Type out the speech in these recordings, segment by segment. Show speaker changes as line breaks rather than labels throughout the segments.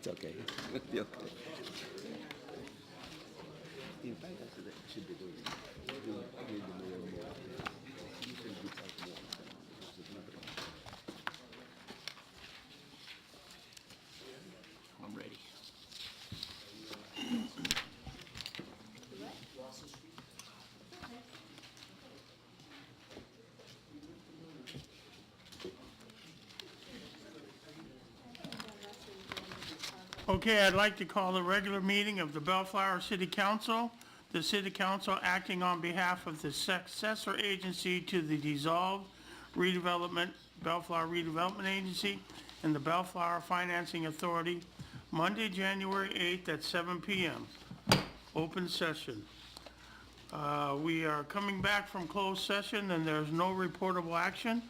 It's okay. It'll be okay. In fact, that's what I should be doing. Give the mayor more. You should give us more. It's another one.
I'm ready.
Okay, I'd like to call the regular meeting of the Bellflower City Council. The City Council acting on behalf of the successor agency to the dissolved redevelopment, Bellflower Redevelopment Agency and the Bellflower Financing Authority, Monday, January 8th at 7 p.m. Open session. We are coming back from closed session and there's no reportable action.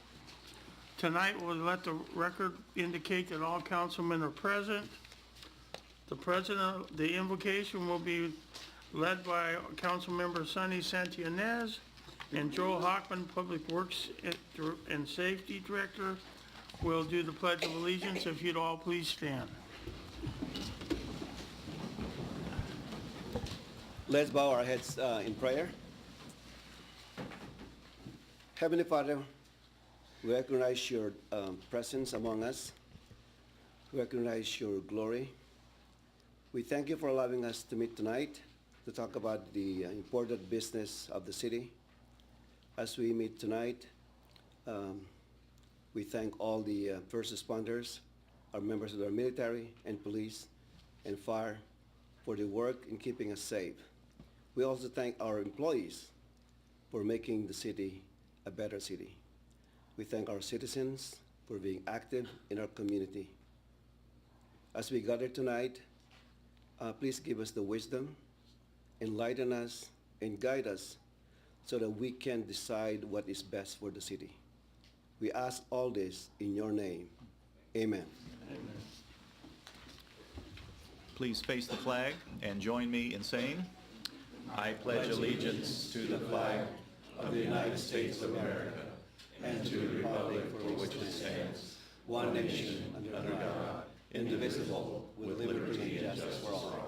Tonight, we'll let the record indicate that all councilmen are present. The invocation will be led by Councilmember Sonny Santianez and Joel Hockman, Public Works and Safety Director, will do the Pledge of Allegiance. If you'd all please stand.
Let's bow our heads in prayer. Heavenly Father, we recognize your presence among us. We recognize your glory. We thank you for allowing us to meet tonight to talk about the important business of the city. As we meet tonight, we thank all the first responders, our members of our military and police and fire for their work in keeping us safe. We also thank our employees for making the city a better city. We thank our citizens for being active in our community. As we gather tonight, please give us the wisdom, enlighten us, and guide us so that we can decide what is best for the city. We ask all this in your name. Amen.
Amen. Please face the flag and join me in saying, I pledge allegiance to the flag of the United States of America and to the republic for which it stands, one nation under God, indivisible, with liberty and justice for all.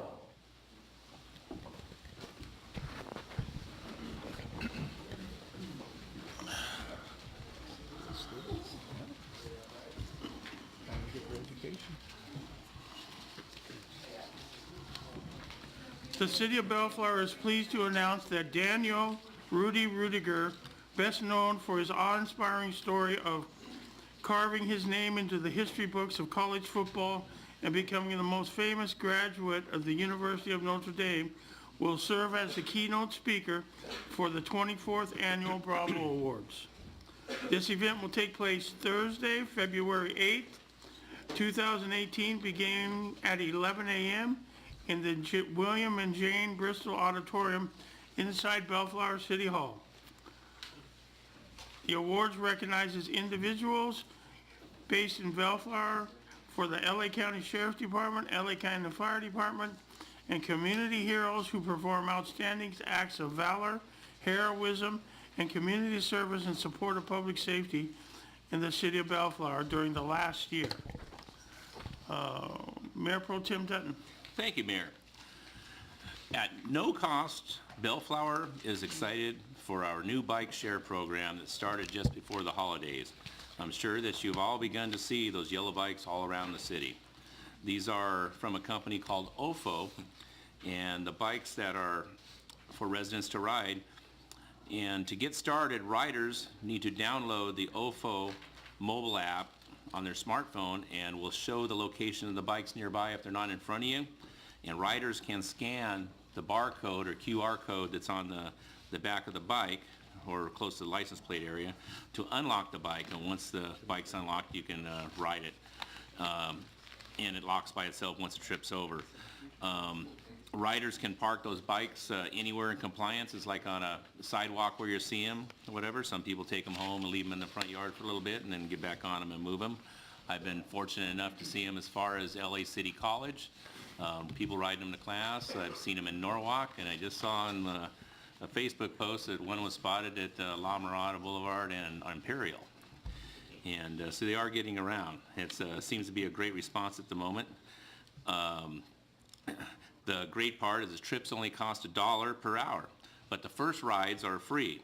The City of Bellflower is pleased to announce that Daniel Rudy Rudiger, best known for his awe-inspiring story of carving his name into the history books of college football and becoming the most famous graduate of the University of Notre Dame, will serve as the keynote speaker for the 24th Annual Bravo Awards. This event will take place Thursday, February 8th, 2018, beginning at 11 a.m. in the William and Jane Bristol Auditorium inside Bellflower City Hall. The awards recognizes individuals based in Bellflower for the LA County Sheriff's Department, LA County Fire Department, and community heroes who perform outstanding acts of valor, heroism, and community service in support of public safety in the city of Bellflower during the last year. Mayor Pro Tem Dutton.
Thank you, Mayor. At no cost, Bellflower is excited for our new bike share program that started just before the holidays. I'm sure that you've all begun to see those yellow bikes all around the city. These are from a company called OFO, and the bikes that are for residents to ride. And to get started, riders need to download the OFO mobile app on their smartphone, and will show the location of the bikes nearby if they're not in front of you. And riders can scan the barcode or QR code that's on the back of the bike or close to the license plate area to unlock the bike. And once the bike's unlocked, you can ride it. And it locks by itself once the trip's over. Riders can park those bikes anywhere in compliance. It's like on a sidewalk where you see them or whatever. Some people take them home and leave them in the front yard for a little bit and then get back on them and move them. I've been fortunate enough to see them as far as LA City College. People riding them to class. I've seen them in Norwalk, and I just saw on a Facebook post that one was spotted at La Mirada Boulevard and Imperial. And so they are getting around. It seems to be a great response at the moment. The great part is the trips only cost $1 per hour, but the first rides are free,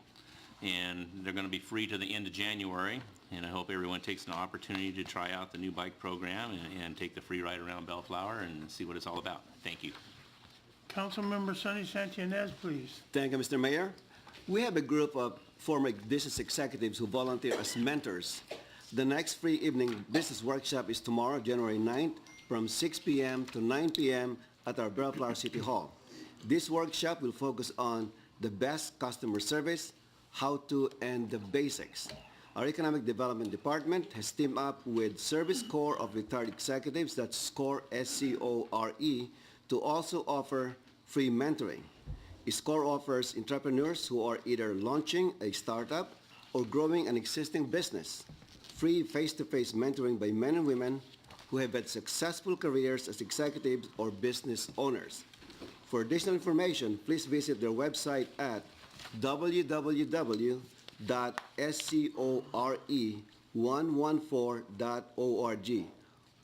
and they're going to be free to the end of January. And I hope everyone takes an opportunity to try out the new bike program and take the free ride around Bellflower and see what it's all about. Thank you.
Councilmember Sonny Santianez, please.
Thank you, Mr. Mayor. We have a group of former business executives who volunteer as mentors. The next free evening business workshop is tomorrow, January 9th, from 6 p.m. to 9 p.m. at our Bellflower City Hall. This workshop will focus on the best customer service, how to, and the basics. Our Economic Development Department has teamed up with Service Corps of Retired Executives, that's SCORE, S-C-O-R-E, to also offer free mentoring. SCORE offers entrepreneurs who are either launching a startup or growing an existing business free face-to-face mentoring by men and women who have had successful careers as executives or business owners. For additional information, please visit their website at www.score114.org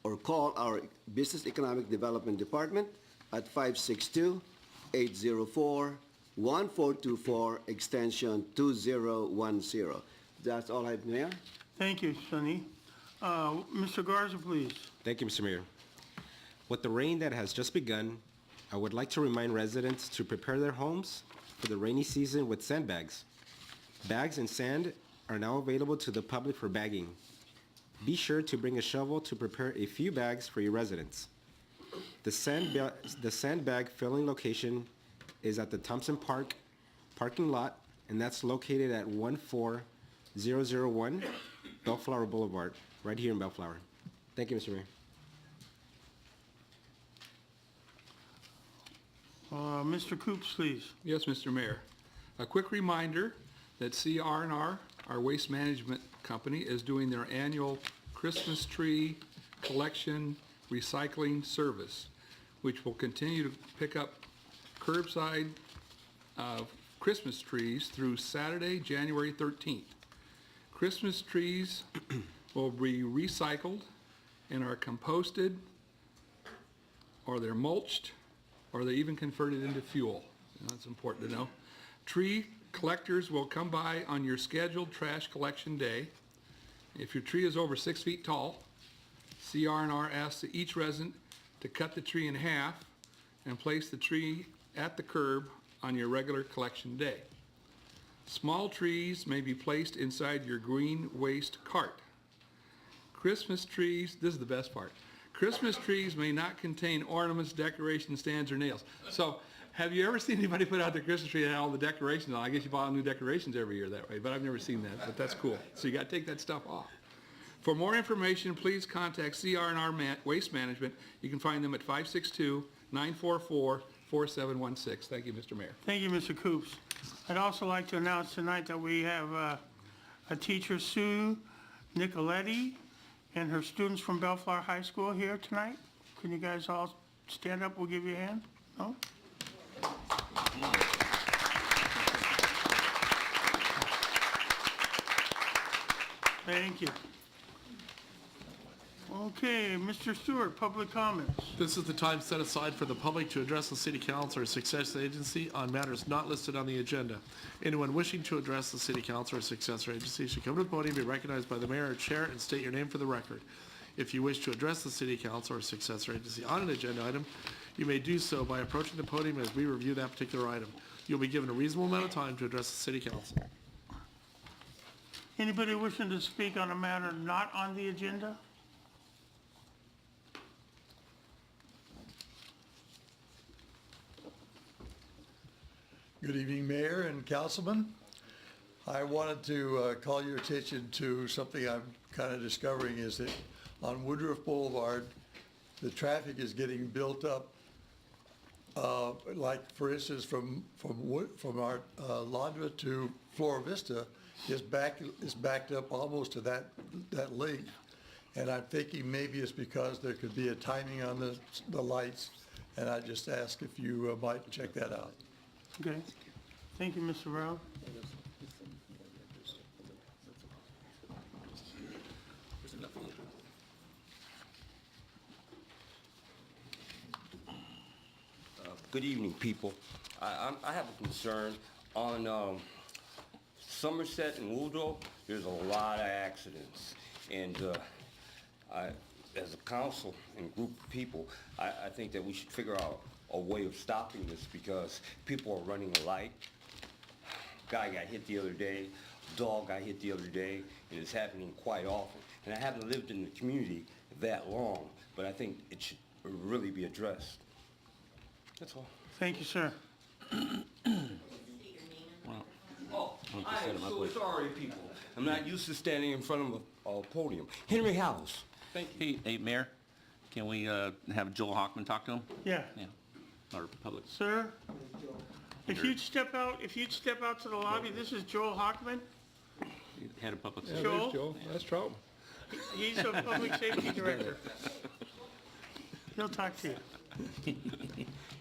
or call our Business Economic Development Department at 562-804-1424, extension 2010. That's all I have, Mayor.
Thank you, Sonny. Mr. Garza, please.
Thank you, Mr. Mayor. With the rain that has just begun, I would like to remind residents to prepare their homes for the rainy season with sandbags. Bags and sand are now available to the public for bagging. Be sure to bring a shovel to prepare a few bags for your residents. The sandbag filling location is at the Thompson Park parking lot, and that's located at 14001 Bellflower Boulevard, right here in Bellflower. Thank you, Mr. Mayor.
Mr. Coops, please.
Yes, Mr. Mayor. A quick reminder that CR&R, our waste management company, is doing their annual Christmas tree collection recycling service, which will continue to pick up curbside Christmas trees through Saturday, January 13th. Christmas trees will be recycled and are composted, or they're mulched, or they even converted into fuel. That's important to know. Tree collectors will come by on your scheduled trash collection day. If your tree is over 6 feet tall, CR&R asks each resident to cut the tree in half and place the tree at the curb on your regular collection day. Small trees may be placed inside your green waste cart. Christmas trees, this is the best part. Christmas trees may not contain ornaments, decorations, stands, or nails. So, have you ever seen anybody put out their Christmas tree and all the decorations on? I guess you buy new decorations every year that way, but I've never seen that, but that's cool. So you got to take that stuff off. For more information, please contact CR&R Waste Management. You can find them at 562-944-4716. Thank you, Mr. Mayor.
Thank you, Mr. Coops. I'd also like to announce tonight that we have a teacher, Sue Nicoletti, and her students from Bellflower High School here tonight. Can you guys all stand up? We'll give you a hand. No? Thank you. Okay, Mr. Stewart, public comments.
This is the time set aside for the public to address the City Council or successor agency on matters not listed on the agenda. Anyone wishing to address the City Council or successor agency should come to the podium, be recognized by the mayor or chair, and state your name for the record. If you wish to address the City Council or successor agency on an agenda item, you may do so by approaching the podium as we review that particular item. You'll be given a reasonable amount of time to address the City Council.
Anybody wishing to speak on a matter not on the agenda?
Good evening, Mayor and Councilman. I wanted to call your attention to something I'm kind of discovering, is that on Woodruff Boulevard, the traffic is getting built up. Like, for instance, from our Londra to Flora Vista is backed up almost to that length. And I'm thinking maybe it's because there could be a timing on the lights, and I just ask if you might check that out.
Okay. Thank you, Mr. Rao.
Good evening, people. I have a concern on Somerset and Woodrow. There's a lot of accidents, and as a council and group of people, I think that we should figure out a way of stopping this because people are running alike. Guy got hit the other day, dog got hit the other day, and it's happening quite often. And I haven't lived in the community that long, but I think it should really be addressed. That's all.
Thank you, sir.
Oh, I am so sorry, people. I'm not used to standing in front of a podium. Henry House. Thank you.
Hey, Mayor, can we have Joel Hockman talk to him?
Yeah.
Yeah, our public.
Sir, if you'd step out to the lobby, this is Joel Hockman.
Head of Public
Yeah,
Safety.
there's Joe. That's Troutman.
He's a public safety director. He'll talk to you.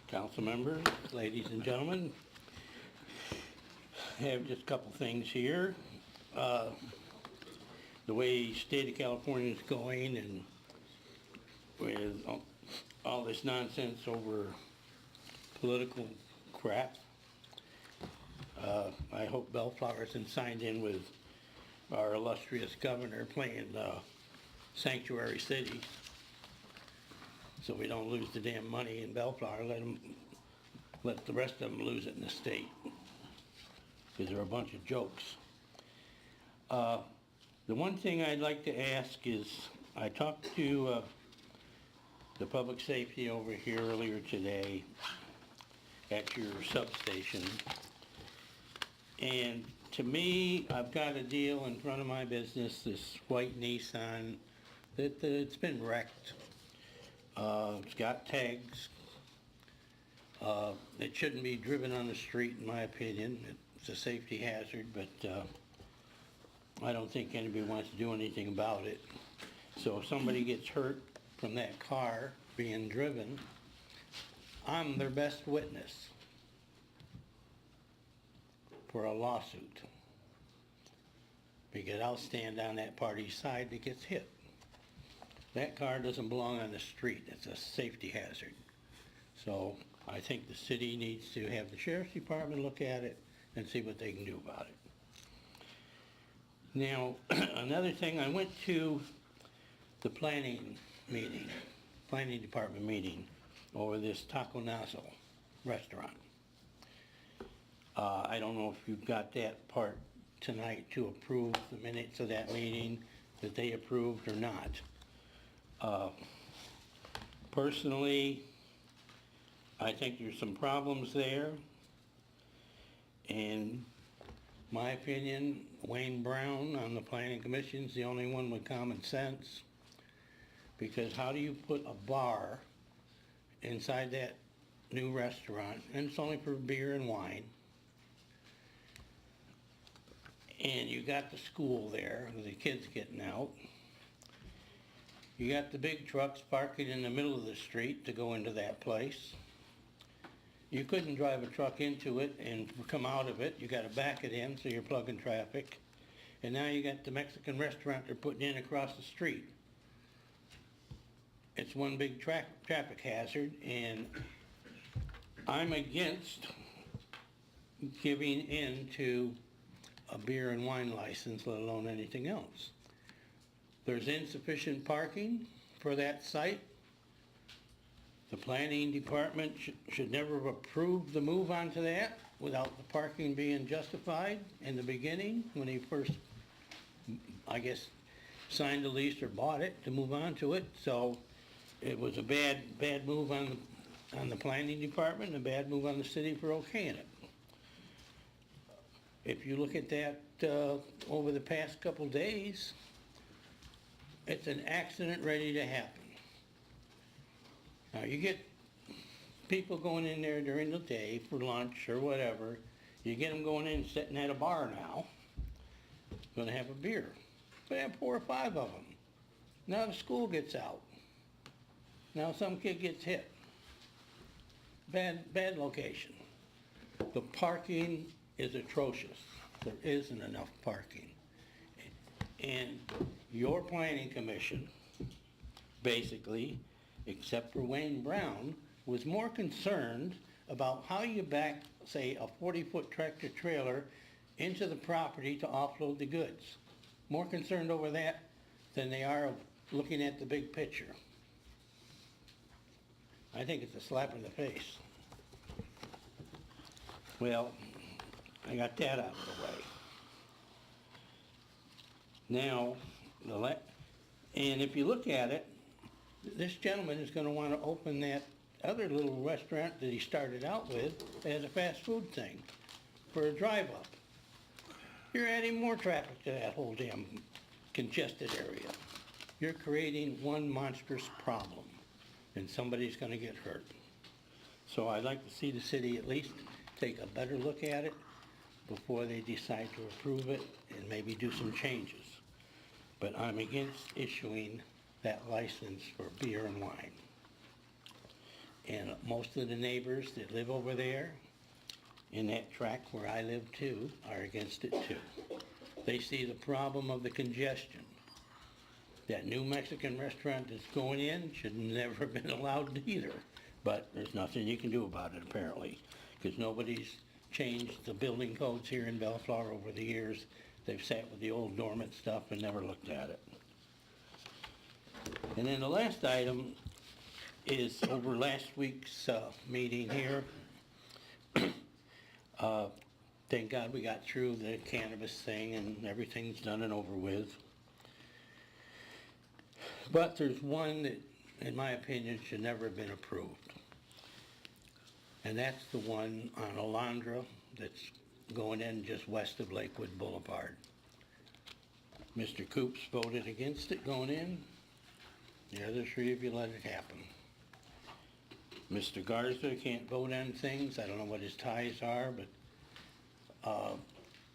Council members, ladies and gentlemen, I have just a couple things here. The way state of California is going and with all this nonsense over political crap, I hope Bellflower isn't signed in with our illustrious governor playing sanctuary city, so we don't lose the damn money in Bellflower. Let the rest of them lose it in the state, because they're a bunch of jokes. The one thing I'd like to ask is, I talked to the public safety over here earlier today at your substation, and to me, I've got a deal in front of my business, this white Nissan, that it's been wrecked. It's got tags. It shouldn't be driven on the street, in my opinion. It's a safety hazard, but I don't think anybody wants to do anything about it. So if somebody gets hurt from that car being driven, I'm their best witness for a lawsuit, because I'll stand on that party's side that gets hit. That car doesn't belong on the street. It's a safety hazard. So I think the city needs to have the sheriff's department look at it and see what they can do about it. Now, another thing, I went to the planning department meeting over this Taco Nazo restaurant. I don't know if you've got that part tonight to approve the minutes of that meeting, that they approved or not. Personally, I think there's some problems there. In my opinion, Wayne Brown on the Planning Commission is the only one with common sense. Because how do you put a bar inside that new restaurant, and it's only for beer and wine, and you got the school there, with the kids getting out. You got the big trucks parking in the middle of the street to go into that place. You couldn't drive a truck into it and come out of it. You got to back it in, so you're plugging traffic. And now you got the Mexican restaurant they're putting in across the street. It's one big traffic hazard, and I'm against giving in to a beer and wine license, let alone anything else. There's insufficient parking for that site. The planning department should never have approved the move onto that without the parking being justified in the beginning, when he first, I guess, signed the lease or bought it to move on to it. So it was a bad move on the planning department, and a bad move on the city for okaying it. If you look at that over the past couple days, it's an accident ready to happen. Now, you get people going in there during the day for lunch or whatever. You get them going in and sitting at a bar now, going to have a beer. They have 4 or 5 of them. Now the school gets out. Now some kid gets hit. Bad location. The parking is atrocious. There isn't enough parking. And your planning commission, basically, except for Wayne Brown, was more concerned about how you back, say, a 40-foot tractor trailer into the property to offload the goods. More concerned over that than they are of looking at the big picture. I think it's a slap in the face. Well, I got that out of the way. Now, and if you look at it, this gentleman is gonna wanna open that other little restaurant that he started out with as a fast food thing for a drive-up. You're adding more traffic to that whole damn congested area. You're creating one monstrous problem, and somebody's gonna get hurt. So I'd like to see the city at least take a better look at it before they decide to approve it and maybe do some changes. But I'm against issuing that license for beer and wine. And most of the neighbors that live over there in that tract where I live too are against it too. They see the problem of the congestion. That new Mexican restaurant that's going in should never have been allowed either. But there's nothing you can do about it apparently, because nobody's changed the building codes here in Bellflower over the years. They've sat with the old dormant stuff and never looked at it. And then the last item is over last week's meeting here. Thank God we got through the cannabis thing and everything's done and over with. But there's one that, in my opinion, should never have been approved. And that's the one on Alondra that's going in just west of Lakewood Boulevard. Mr. Coops voted against it going in. The other three of you let it happen. Mr. Garza can't vote on things. I don't know what his ties are, but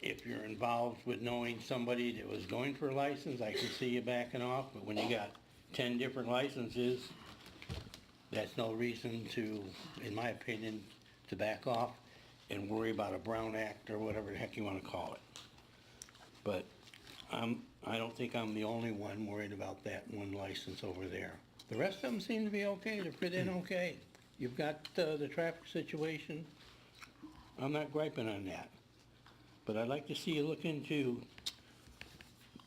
if you're involved with knowing somebody that was going for a license, I can see you backing off. But when you got 10 different licenses, that's no reason to, in my opinion, to back off and worry about a Brown Act or whatever the heck you want to call it. But I don't think I'm the only one worried about that one license over there. The rest of them seem to be okay. They fit in okay. You've got the traffic situation. I'm not griping on that. But I'd like to see you look into,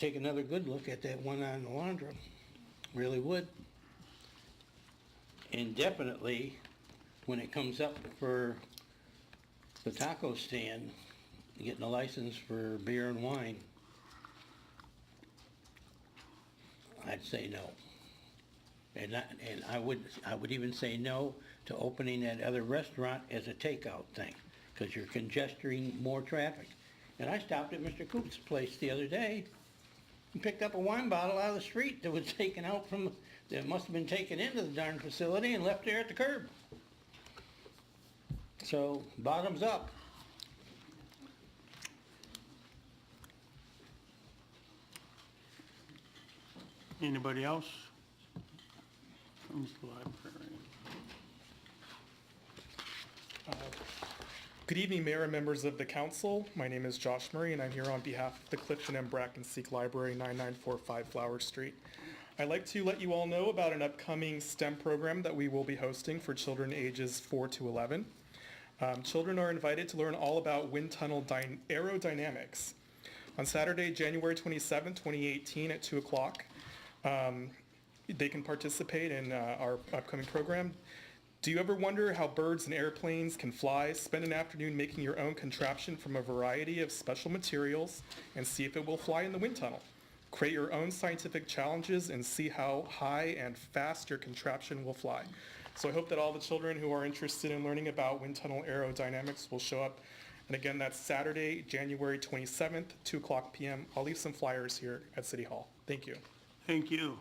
take another good look at that one on Alondra. Really would. And definitely, when it comes up for the taco stand, getting a license for beer and wine, I'd say no. And I would even say no to opening that other restaurant as a takeout thing, because you're congesting more traffic. And I stopped at Mr. Coop's place the other day and picked up a wine bottle out of the street that was taken out from, that must have been taken into the darn facility and left there at the curb. So, bottoms up.
Anybody else? From the library.
Good evening, Mayor and members of the council. My name is Josh Murray, and I'm here on behalf of the Clifton M. Brackenseek Library, 9945 Flower Street. I'd like to let you all know about an upcoming STEM program that we will be hosting for children ages 4 to 11. Children are invited to learn all about wind tunnel aerodynamics. On Saturday, January 27, 2018 at 2 o'clock, they can participate in our upcoming program. Do you ever wonder how birds and airplanes can fly? Spend an afternoon making your own contraption from a variety of special materials and see if it will fly in the wind tunnel. Create your own scientific challenges and see how high and fast your contraption will fly. So I hope that all the children who are interested in learning about wind tunnel aerodynamics will show up. And again, that's Saturday, January 27th, 2 o'clock p.m. I'll leave some flyers here at City Hall. Thank you.
Thank you.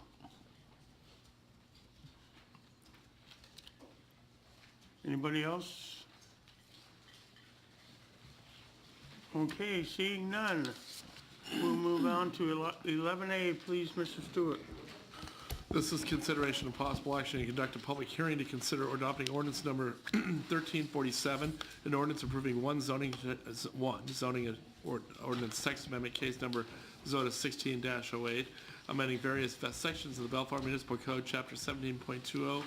Anybody else? Okay, seeing none. We'll move on to 11A, please, Mr. Stewart.
This is consideration of possible action to conduct a public hearing to consider adopting ordinance number 1347, an ordinance approving ordinance text amendment case number ZOTA 16-08, amending various sections of the Bellflower Municipal Code, Chapter 17.20,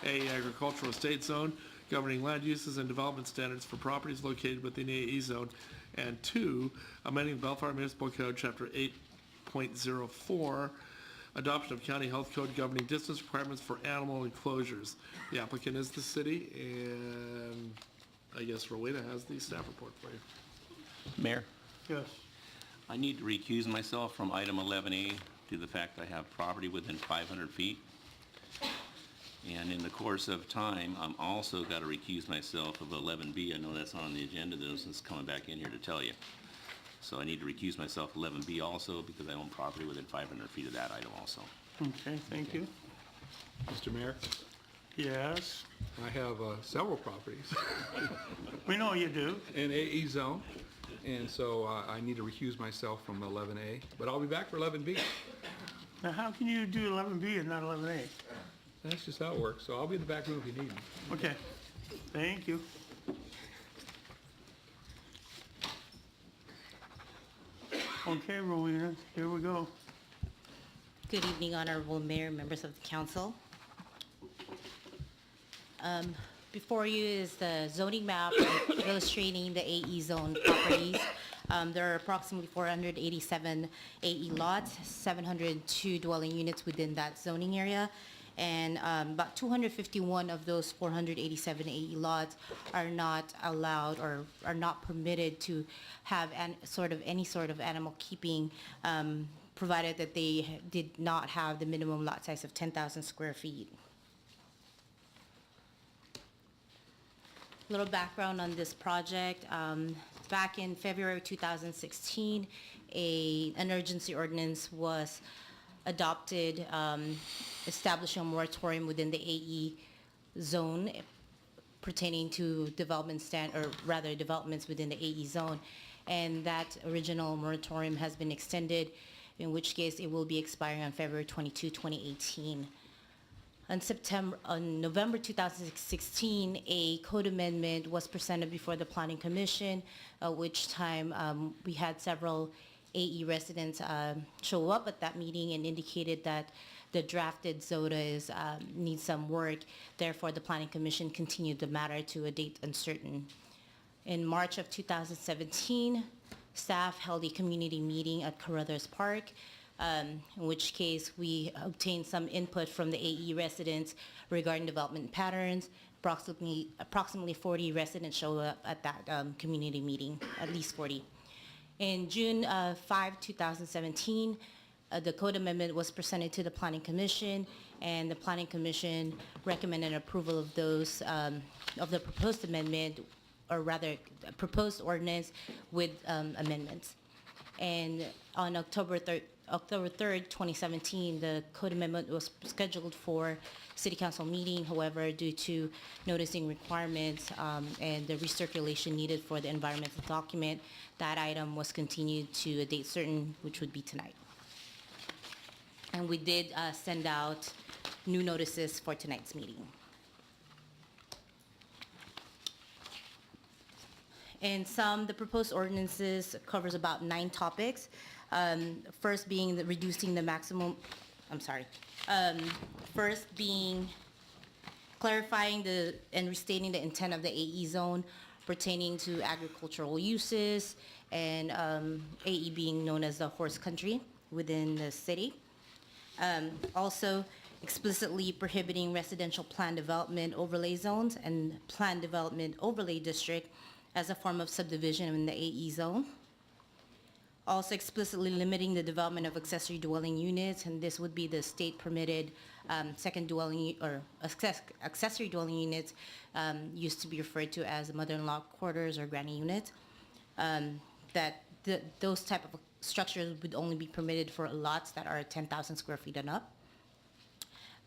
A Agricultural Estate Zone, governing land uses and development standards for properties located within the AE zone, and 2, amending the Bellflower Municipal Code, Chapter 8.04, adoption of county health code governing distance requirements for animal enclosures. The applicant is the city, and I guess Rowena has the staff report for you.
Mayor,
Yes.
I need to recuse myself from item 11A due to the fact I have property within 500 feet. And in the course of time, I'm also got to recuse myself of 11B. I know that's not on the agenda, this is coming back in here to tell you. So I need to recuse myself 11B also because I own property within 500 feet of that item also.
Okay, thank you.
Mr. Mayor,
Yes,
I have several properties
we know you do.
in AE zone, and so I need to recuse myself from 11A, but I'll be back for 11B.
Now, how can you do 11B and not 11A?
That's just how it works, so I'll be in the back room if you need me.
Okay, thank you. Okay, Rowena, here we go.
Good evening, Honorable Mayor, members of the council. Before you is the zoning map illustrating the AE zone properties. There are approximately 487 AE lots, 702 dwelling units within that zoning area, and about 251 of those 487 AE lots are not allowed or are not permitted to have any sort of animal keeping, provided that they did not have the minimum lot size of 10,000 square feet. Little background on this project. Back in February 2016, an urgency ordinance was adopted establishing a moratorium within the AE zone pertaining to developments within the AE zone. And that original moratorium has been extended, in which case it will be expiring on February 22, 2018. On November 2016, a code amendment was presented before the Planning Commission, at which time we had several AE residents show up at that meeting and indicated that the drafted ZODA needs some work. Therefore, the Planning Commission continued the matter to a date uncertain. In March of 2017, staff held a community meeting at Carruthers Park, in which case we obtained some input from the AE residents regarding development patterns. Approximately 40 residents showed up at that community meeting, at least 40. In June 5, 2017, the code amendment was presented to the Planning Commission, and the Planning Commission recommended approval of those, of the proposed amendment, or rather, proposed ordinance with amendments. And on October 3rd, 2017, the code amendment was scheduled for City Council meeting. However, due to noticing requirements and the recirculation needed for the environmental document, that item was continued to a date certain, which would be tonight. And we did send out new notices for tonight's meeting. And the proposed ordinances covers about 9 topics. First being reducing the maximum, first being clarifying and restating the intent of the AE zone pertaining to agricultural uses, and AE being known as the horse country within the city. Also explicitly prohibiting residential plan development overlay zones and plan development overlay district as a form of subdivision in the AE zone. Also explicitly limiting the development of accessory dwelling units, and this would be the state permitted second dwelling or accessory dwelling units, used to be referred to as mother-in-law quarters or granny units. Those type of structures would only be permitted for lots that are 10,000 square feet and up.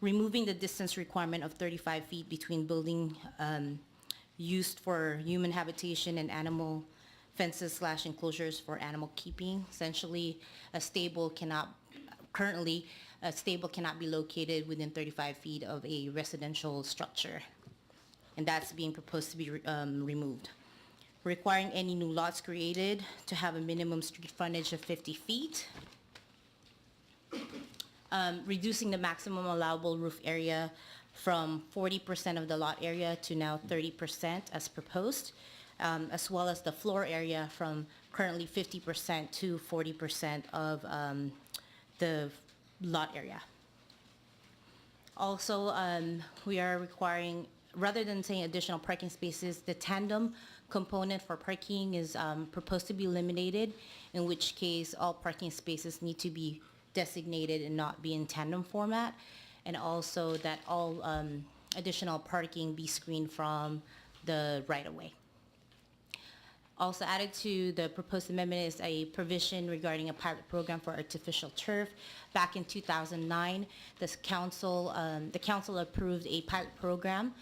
Removing the distance requirement of 35 feet between building used for human habitation and animal fences / enclosures for animal keeping. Essentially, currently, a stable cannot be located within 35 feet of a residential structure, and that's being proposed to be removed. Requiring any new lots created to have a minimum street frontage of 50 feet. Reducing the maximum allowable roof area from 40% of the lot area to now 30% as proposed, as well as the floor area from currently 50% to 40% of the lot area. Also, we are requiring, rather than saying additional parking spaces, the tandem component for parking is proposed to be eliminated, in which case all parking spaces need to be designated and not be in tandem format, and also that all additional parking be screened from the right-of-way. Also added to the proposed amendment is a provision regarding a pilot program for artificial turf. Back in 2009, the council approved a pilot program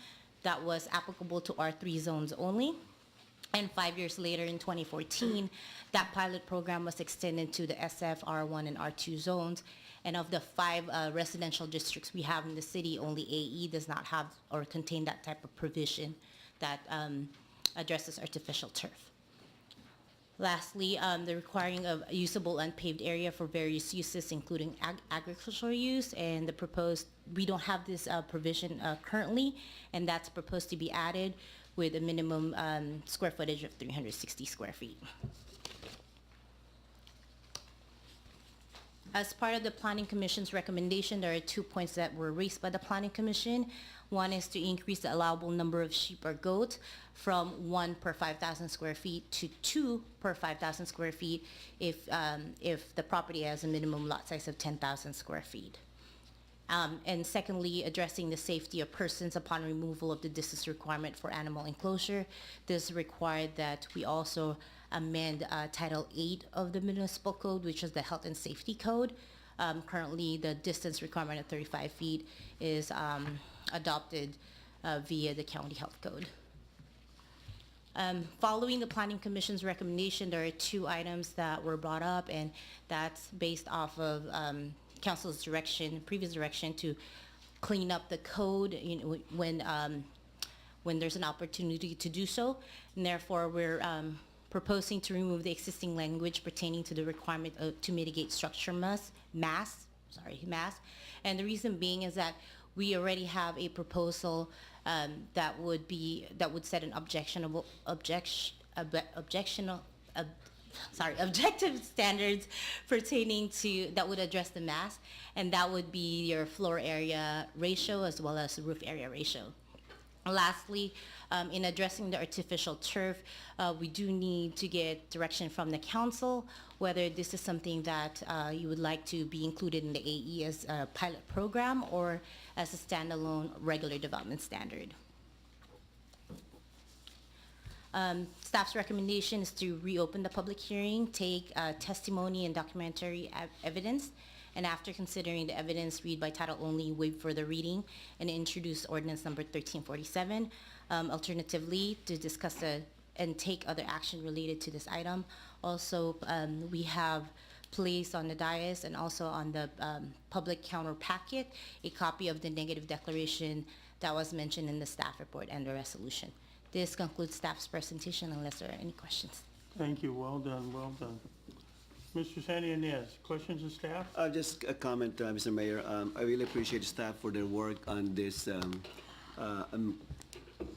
that was applicable to R3 zones only. And 5 years later, in 2014, that pilot program was extended to the SF, R1, and R2 zones. And of the 5 residential districts we have in the city, only AE does not have or contain that type of provision that addresses artificial turf. Lastly, the requiring of usable unpaved area for various uses, including agricultural use, and the proposed, we don't have this provision currently, and that's proposed to be added with a minimum square footage of 360 square feet. As part of the Planning Commission's recommendation, there are 2 points that were raised by the Planning Commission. One is to increase the allowable number of sheep or goats from 1 per 5,000 square feet to 2 per 5,000 square feet if the property has a minimum lot size of 10,000 square feet. And secondly, addressing the safety of persons upon removal of the distance requirement for animal enclosure. This required that we also amend Title 8 of the Municipal Code, which is the Health and Safety Code. Currently, the distance requirement of 35 feet is adopted via the County Health Code. Following the Planning Commission's recommendation, there are 2 items that were brought up, and that's based off of Council's direction, previous direction, to clean up the code when there's an opportunity to do so. And therefore, we're proposing to remove the existing language pertaining to the requirement to mitigate structure mass. And the reason being is that we already have a proposal that would set an objective standards pertaining to, that would address the mass, and that would be your floor area ratio as well as roof area ratio. Lastly, in addressing the artificial turf, we do need to get direction from the council whether this is something that you would like to be included in the AE as a pilot program or as a standalone regular development standard. Staff's recommendation is to reopen the public hearing, take testimony and documentary evidence, and after considering the evidence, read by title only, waive further reading, and introduce ordinance number 1347. Alternatively, to discuss and take other action related to this item. Also, we have placed on the dais and also on the public counter packet a copy of the negative declaration that was mentioned in the staff report and the resolution. This concludes staff's presentation unless there are any questions.
Thank you. Well done. Well done. Mr. Sandy Inez, questions of staff?
Just a comment, Mr. Mayor. I really appreciate staff for their work on this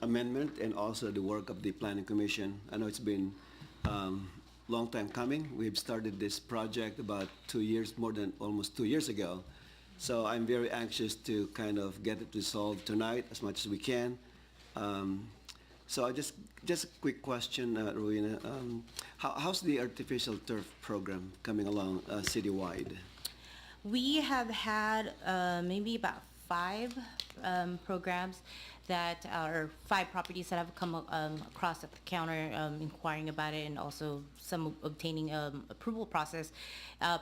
amendment and also the work of the Planning Commission. I know it's been long time coming. We've started this project about 2 years, more than almost 2 years ago. So I'm very anxious to kind of get it resolved tonight as much as we can. So just a quick question, Rowena. How's the artificial turf program coming along citywide?
We have had maybe about 5 programs that are 5 properties that have come across at the counter inquiring about it, and also some obtaining approval process.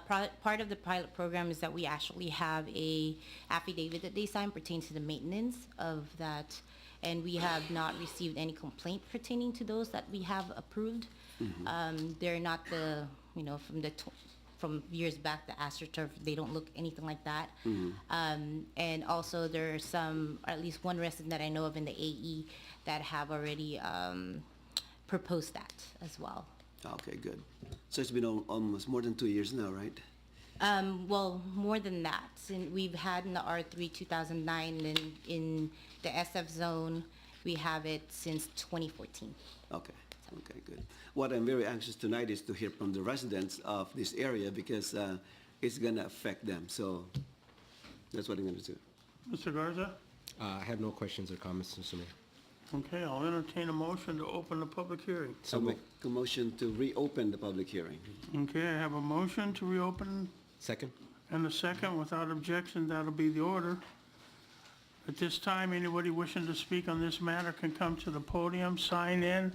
Part of the pilot program is that we actually have a affidavit that they sign pertaining to the maintenance of that, and we have not received any complaint pertaining to those that we have approved. Mm-hmm. They're not the, from years back, the AstroTurf, they don't look anything like that. Mm-hmm. And also there are some, or at least one resident that I know of in the AE that have already proposed that as well.
Okay, good. So it's been almost more than 2 years now, right?
Well, more than that. We've had in the R3 2009, and in the SF zone, we have it since 2014.
Okay, okay, good. What I'm very anxious tonight is to hear from the residents of this area because it's gonna affect them, so that's what I'm gonna do.
Mr. Garza?
I have no questions or comments, Mr. Mayor.
Okay, I'll entertain a motion to open the public hearing.
So make a motion to reopen the public hearing.
Okay, I have a motion to reopen
Second?
and a second. Without objection, that'll be the order. At this time, anybody wishing to speak on this matter can come to the podium, sign in,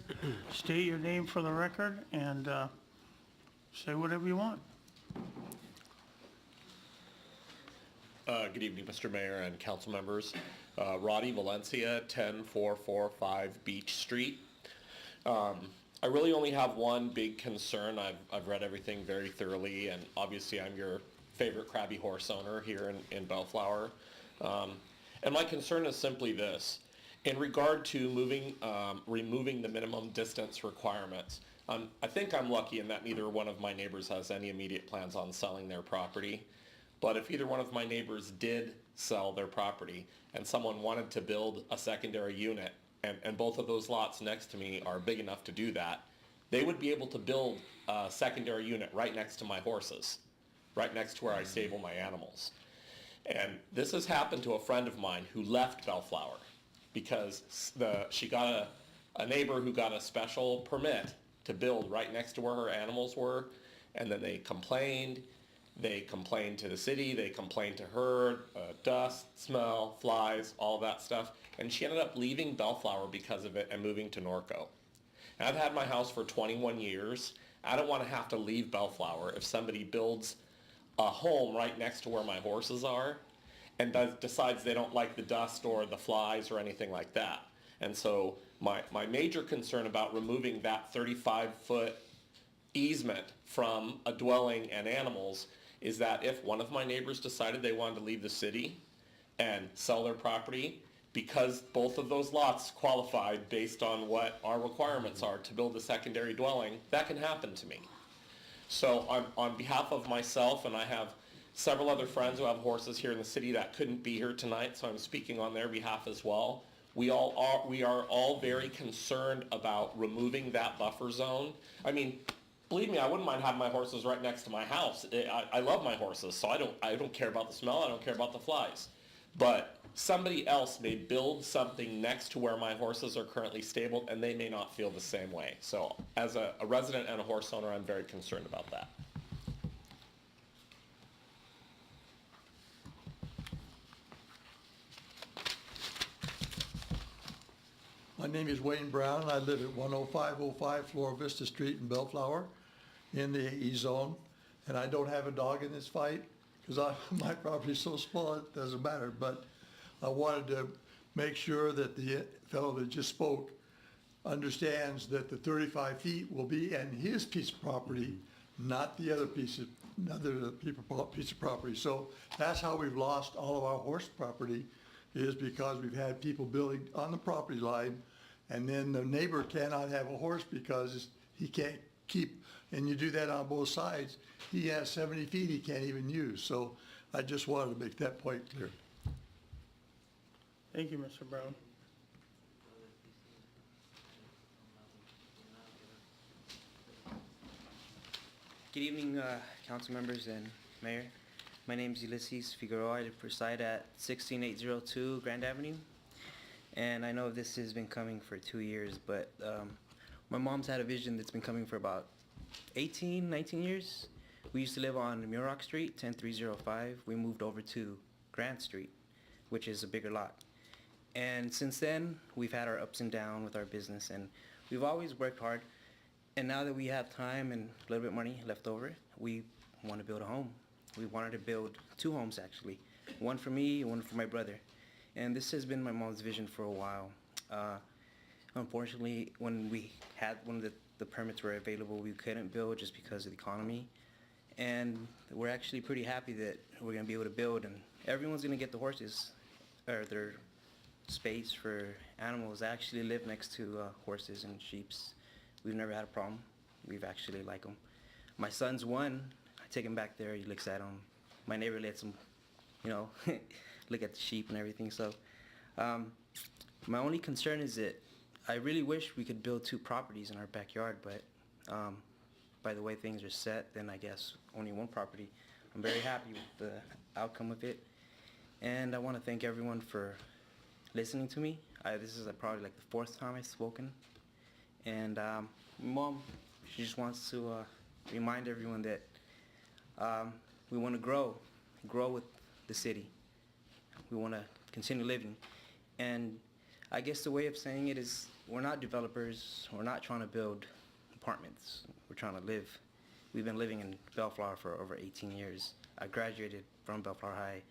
state your name for the record, and say whatever you want.
Good evening, Mr. Mayor and council members. Roddy Valencia, 10445 Beach Street. I really only have one big concern. I've read everything very thoroughly, and obviously I'm your favorite Krabby Horse owner here in Bellflower. And my concern is simply this. In regard to removing the minimum distance requirements, I think I'm lucky in that neither one of my neighbors has any immediate plans on selling their property. But if either one of my neighbors did sell their property and someone wanted to build a secondary unit, and both of those lots next to me are big enough to do that, they would be able to build a secondary unit right next to my horses, right next to where I stable my animals. And this has happened to a friend of mine who left Bellflower because she got a neighbor who got a special permit to build right next to where her animals were, and then they complained to the city, they complained to her, dust, smell, flies, all that stuff, and she ended up leaving Bellflower because of it and moving to Norco. And I've had my house for 21 years. I don't want to have to leave Bellflower if somebody builds a home right next to where my horses are and decides they don't like the dust or the flies or anything like that. And so my major concern about removing that 35-foot easement from a dwelling and animals is that if one of my neighbors decided they wanted to leave the city and sell their property, because both of those lots qualified based on what our requirements are to build a secondary dwelling, that can happen to me. So on behalf of myself, and I have several other friends who have horses here in the city that couldn't be here tonight, so I'm speaking on their behalf as well. We are all very concerned about removing that buffer zone. I mean, believe me, I wouldn't mind having my horses right next to my house. I love my horses, so I don't care about the smell, I don't care about the flies. But somebody else may build something next to where my horses are currently stabled, and they may not feel the same way. So as a resident and a horse owner, I'm very concerned about that.
My name is Wayne Brown, and I live at 10505 Flora Vista Street in Bellflower in the AE zone. And I don't have a dog in this fight because my property is so small it doesn't matter. But I wanted to make sure that the fellow that just spoke understands that the 35 feet will be in his piece of property, not the other piece of property. So that's how we've lost all of our horse property, is because we've had people building on the property line, and then the neighbor cannot have a horse because he can't keep, and you do that on both sides. He has 70 feet he can't even use. So I just wanted to make that point clear.
Thank you, Mr. Brown.
Good evening, council members and mayor. My name is Ulysses Figueroa. I reside at 16802 Grand Avenue. And I know this has been coming for 2 years, but my mom's had a vision that's been coming for about 18, 19 years. We used to live on Muroc Street, 10305. We moved over to Grant Street, which is a bigger lot. And since then, we've had our ups and downs with our business, and we've always worked hard. And now that we have time and a little bit of money left over, we want to build a home. We wanted to build 2 homes, actually. One for me, one for my brother. And this has been my mom's vision for a while. Unfortunately, when the permits were available, we couldn't build just because of the economy. And we're actually pretty happy that we're going to be able to build, and everyone's going to get the horses, or their space for animals. I actually live next to horses and sheep. We've never had a problem. We've actually liked them. My son's one. take him back there. He looks at them. My neighbor lets him, you know, look at the sheep and everything. So my only concern is that I really wish we could build 2 properties in our backyard, but by the way things are set, then I guess only 1 property. I'm very happy with the outcome of it, and I want to thank everyone for listening to me. This is probably like the 4th time I've spoken, and Mom, she just wants to remind everyone that we want to grow with the city. We want to continue living, and I guess the way of saying it is we're not developers. We're not trying to build apartments. We're trying to live. We've been living in Bellflower for over 18 years. I graduated from Bellflower High,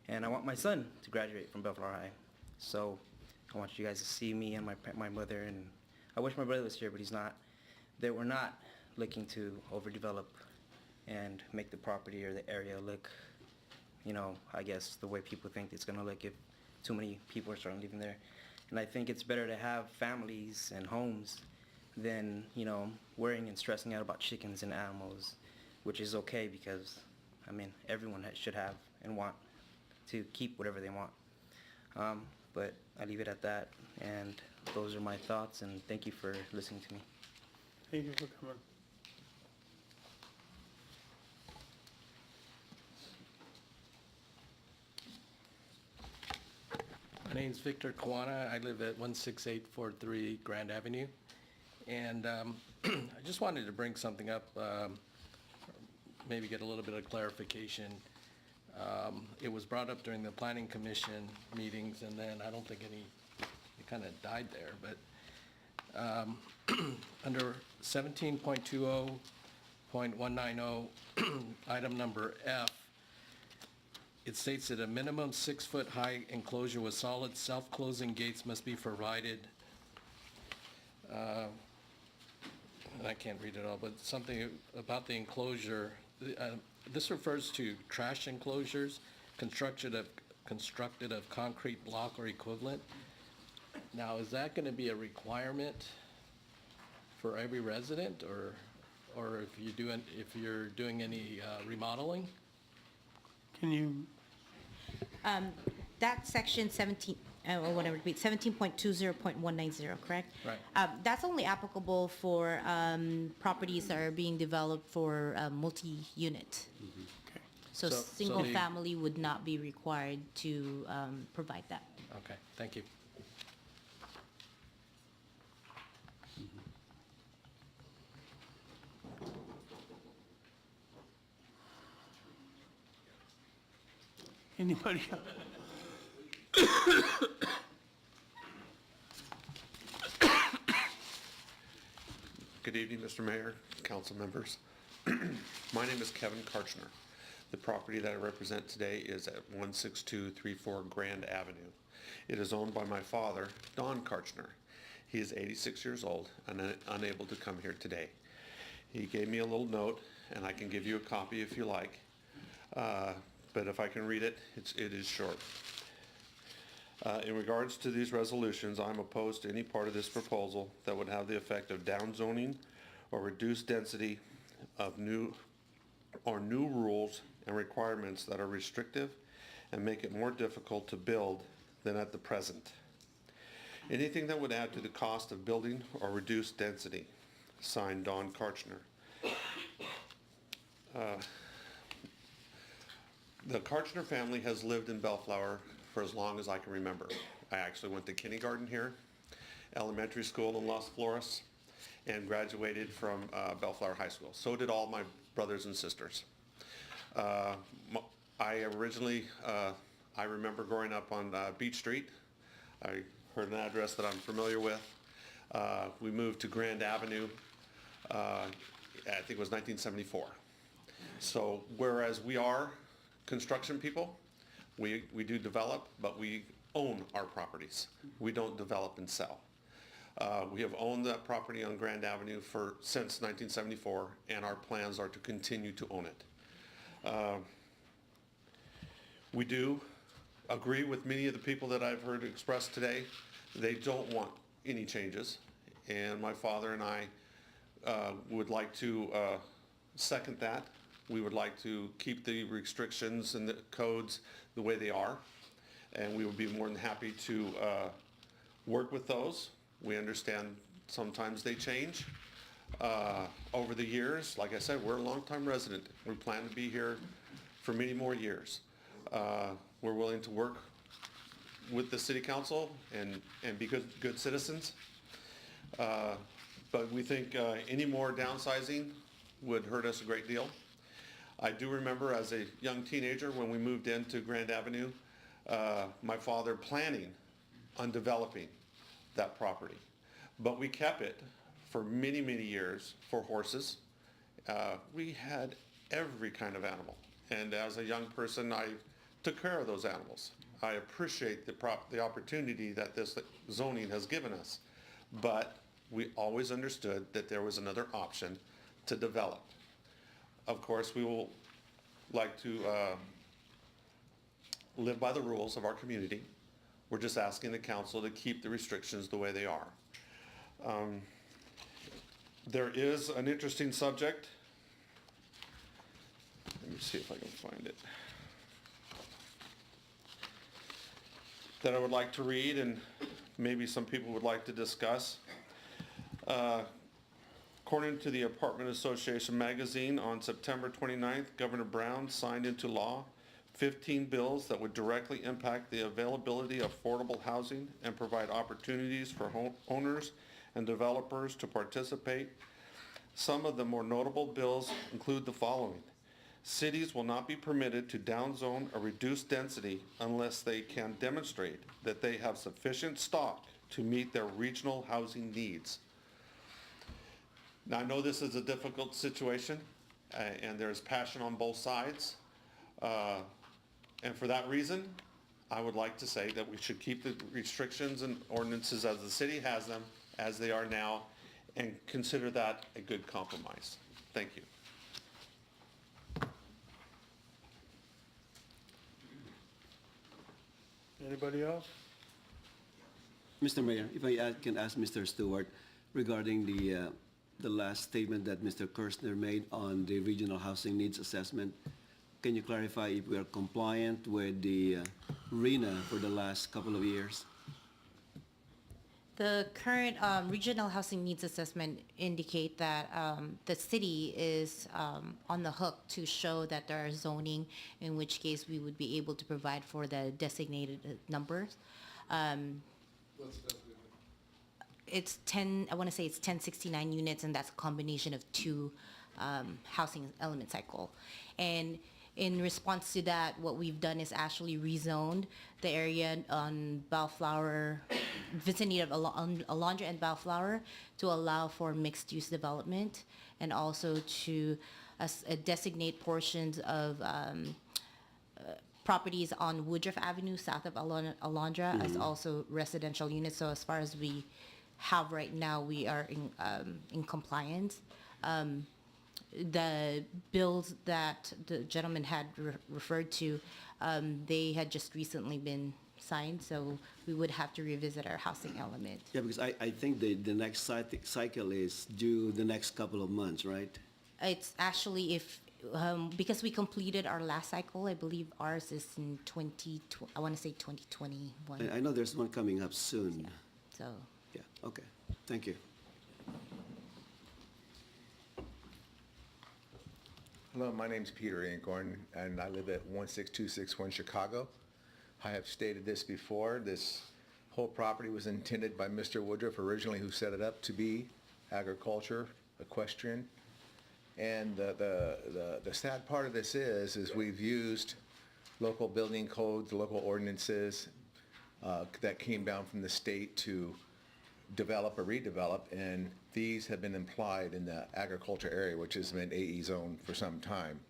and I want my son to graduate from Bellflower High. So I want you guys to see me and my mother, and I wish my brother was here, but he's not, that we're not looking to overdevelop and make the property or the area look, you know, I guess the way people think it's going to look if too many people are starting living there. And I think it's better to have families and homes than, you know, worrying and stressing out about chickens and animals, which is okay because, I mean, everyone should have and want to keep whatever they want. But I leave it at that, and those are my thoughts, and thank you for listening to me.
Thank you for coming.
My name's Victor Kwana. I live at 16843 Grand Avenue. And I just wanted to bring something up, maybe get a little bit of clarification. It was brought up during the Planning Commission meetings, and then I don't think it kind of died there. But under 17.20.190, item number F, it states that a minimum 6-foot-high enclosure with solid self-closing gates must be provided. And I can't read it all, but something about the enclosure. This refers to trash enclosures constructed of concrete block or equivalent. Now, is that going to be a requirement for every resident, or if you're doing any remodeling?
Can you?
That's section 17, whatever it be, 17.20.190, correct?
Right.
That's only applicable for properties that are being developed for multi-unit.
Okay.
So
So
single
the-
family would not be required to provide that.
Okay, thank you.
Anybody else?
Good evening, Mr. Mayor, council members. My name is Kevin Karchner. The property that I represent today is at 16234 Grand Avenue. It is owned by my father, Don Karchner. He is 86 years old and unable to come here today. He gave me a little note, and I can give you a copy if you like. But if I can read it, it is short. In regards to these resolutions, I'm opposed to any part of this proposal that would have the effect of downzoning or reduced density of new rules and requirements that are restrictive and make it more difficult to build than at the present. Anything that would add to the cost of building or reduce density. Signed, Don Karchner. The Karchner family has lived in Bellflower for as long as I can remember. I actually went to kindergarten here, elementary school in Las Flores, and graduated from Bellflower High School. So did all my brothers and sisters. I remember growing up on Beach Street. I heard an address that I'm familiar with. We moved to Grand Avenue, I think it was 1974. So whereas we are construction people, we do develop, but we own our properties. We don't develop and sell. We have owned that property on Grand Avenue since 1974, and our plans are to continue to own it. We do agree with many of the people that I've heard express today. They don't want any changes, and my father and I would like to second that We would like to keep the restrictions and the codes the way they are, and we would be more than happy to work with those. We understand sometimes they change over the years. Like I said, we're a longtime resident. We plan to be here for many more years. We're willing to work with the city council and be good citizens. But we think any more downsizing would hurt us a great deal. I do remember as a young teenager when we moved into Grand Avenue, my father planning on developing that property. But we kept it for many, many years for horses. We had every kind of animal. And as a young person, I took care of those animals. I appreciate the opportunity that this zoning has given us. But we always understood that there was another option to develop. Of course, we will like to live by the rules of our community. We're just asking the council to keep the restrictions the way they are. There is an interesting subject. Let me see if I can find it. That I would like to read and maybe some people would like to discuss. According to the Apartment Association magazine, on September 29th, Governor Brown signed into law 15 bills that would directly impact the availability of affordable housing and provide opportunities for owners and developers to participate. Some of the more notable bills include the following. Cities will not be permitted to downzone or reduce density unless they can demonstrate that they have sufficient stock to meet their regional housing needs. Now, I know this is a difficult situation, and there's passion on both sides. And for that reason, I would like to say that we should keep the restrictions and ordinances as the city has them, as they are now, and consider that a good compromise. Thank you.
Anybody else?
Mr. Mayor, if I can ask Mr. Stewart regarding the last statement that Mr. Kirschner made on the regional housing needs assessment. Can you clarify if we are compliant with the RHNA for the last couple of years?
The current regional housing needs assessment indicate that the city is on the hook to show that there are zoning, in which case we would be able to provide for the designated numbers. It's 10, I want to say it's 1069 units, and that's a combination of two housing element cycle. And in response to that, what we've done is actually rezoned the area on Bellflower, vicinity of Alondra and Bellflower, to allow for mixed-use development, and also to designate portions of properties on Woodruff Avenue south of Alondra as also residential units. So as far as we have right now, we are in compliance. The bills that the gentleman had referred to, they had just recently been signed, so we would have to revisit our housing element.
Yeah, because I think the next cycle is due the next couple of months, right?
It's actually because we completed our last cycle, I believe ours is in 2021.
I know there's one coming up soon.
Yeah, so.
Yeah, okay, thank you.
Hello, my name's Peter Incorn, and I live at 16261 Chicago. I have stated this before. This whole property was intended by Mr. Woodruff originally, who set it up to be agriculture, equestrian. And the sad part of this is we've used local building codes, local ordinances that came down from the state to develop or redevelop, and these have been implied in the agriculture area, which has been AE zone for some time.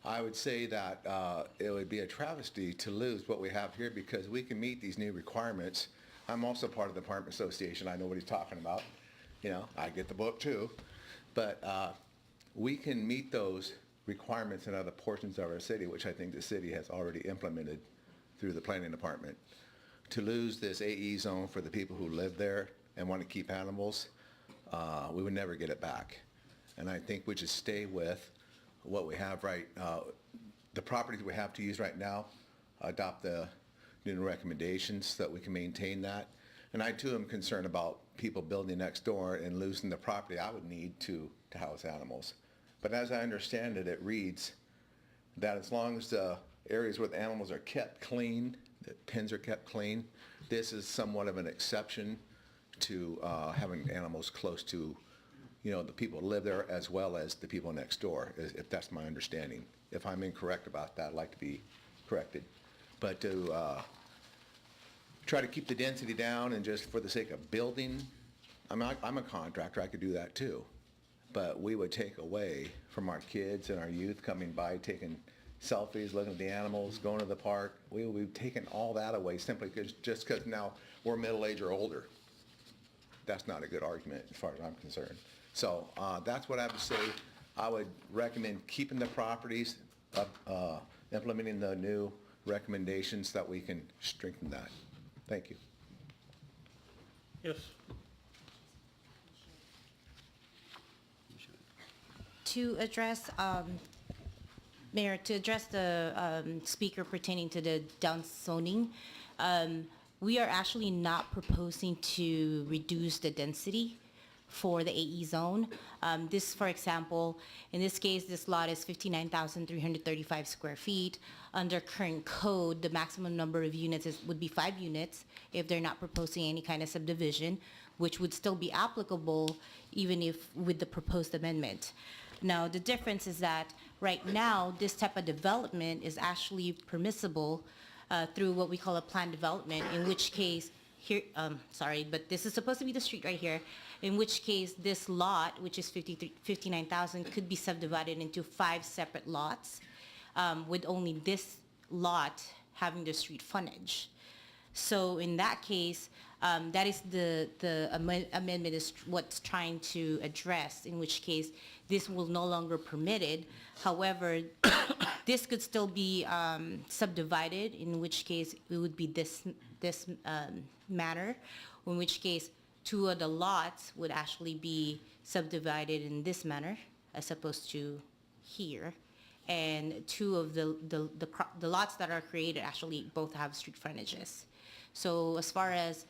I would say that it would be a travesty to lose what we have here, because we can meet these new requirements. I'm also part of the Apartment Association. I know what he's talking about. You know, I get the book too. But we can meet those requirements in other portions of our city, which I think the city has already implemented through the planning department. To lose this AE zone for the people who live there and want to keep animals, we would never get it back. And I think we should stay with what we have the properties we have to use right now, adopt the new recommendations so that we can maintain that. And I too am concerned about people building next door and losing the property I would need to house animals. But as I understand it, it reads that as long as the areas where the animals are kept clean, the pens are kept clean, this is somewhat of an exception to having animals close to, the people who live there as well as the people next door, if that's my understanding. If I'm incorrect about that, I'd like to be corrected. But to try to keep the density down and just for the sake of building, I'm a contractor, I could do that too. But we would take away from our kids and our youth coming by, taking selfies, looking at the animals, going to the park. We will be taking all that away simply just because now we're middle-aged or older. That's not a good argument as far as I'm concerned. So that's what I have to say. I would recommend keeping the properties, implementing the new recommendations that we can strengthen that. Thank you.
Yes.
To address, Mayor, to address the speaker pertaining to the downzoning, we are actually not proposing to reduce the density for the AE zone. This, for example, in this case, this lot is 59,335 square feet. Under current code, the maximum number of units would be 5 units if they're not proposing any kind of subdivision, which would still be applicable even if with the proposed amendment. Now, the difference is that right now, this type of development is actually permissible through what we call a planned development, in which case, here, sorry, but this is supposed to be the street right here, in which case this lot, which is 59,000, could be subdivided into 5 separate lots, with only this lot having the street frontage. So in that case, that is the amendment is what's trying to address, in which case this will no longer permitted. However, this could still be subdivided, in which case it would be this manner, in which case 2 of the lots would actually be subdivided in this manner as opposed to here. And 2 of the lots that are created actually both have street frontages. So as far as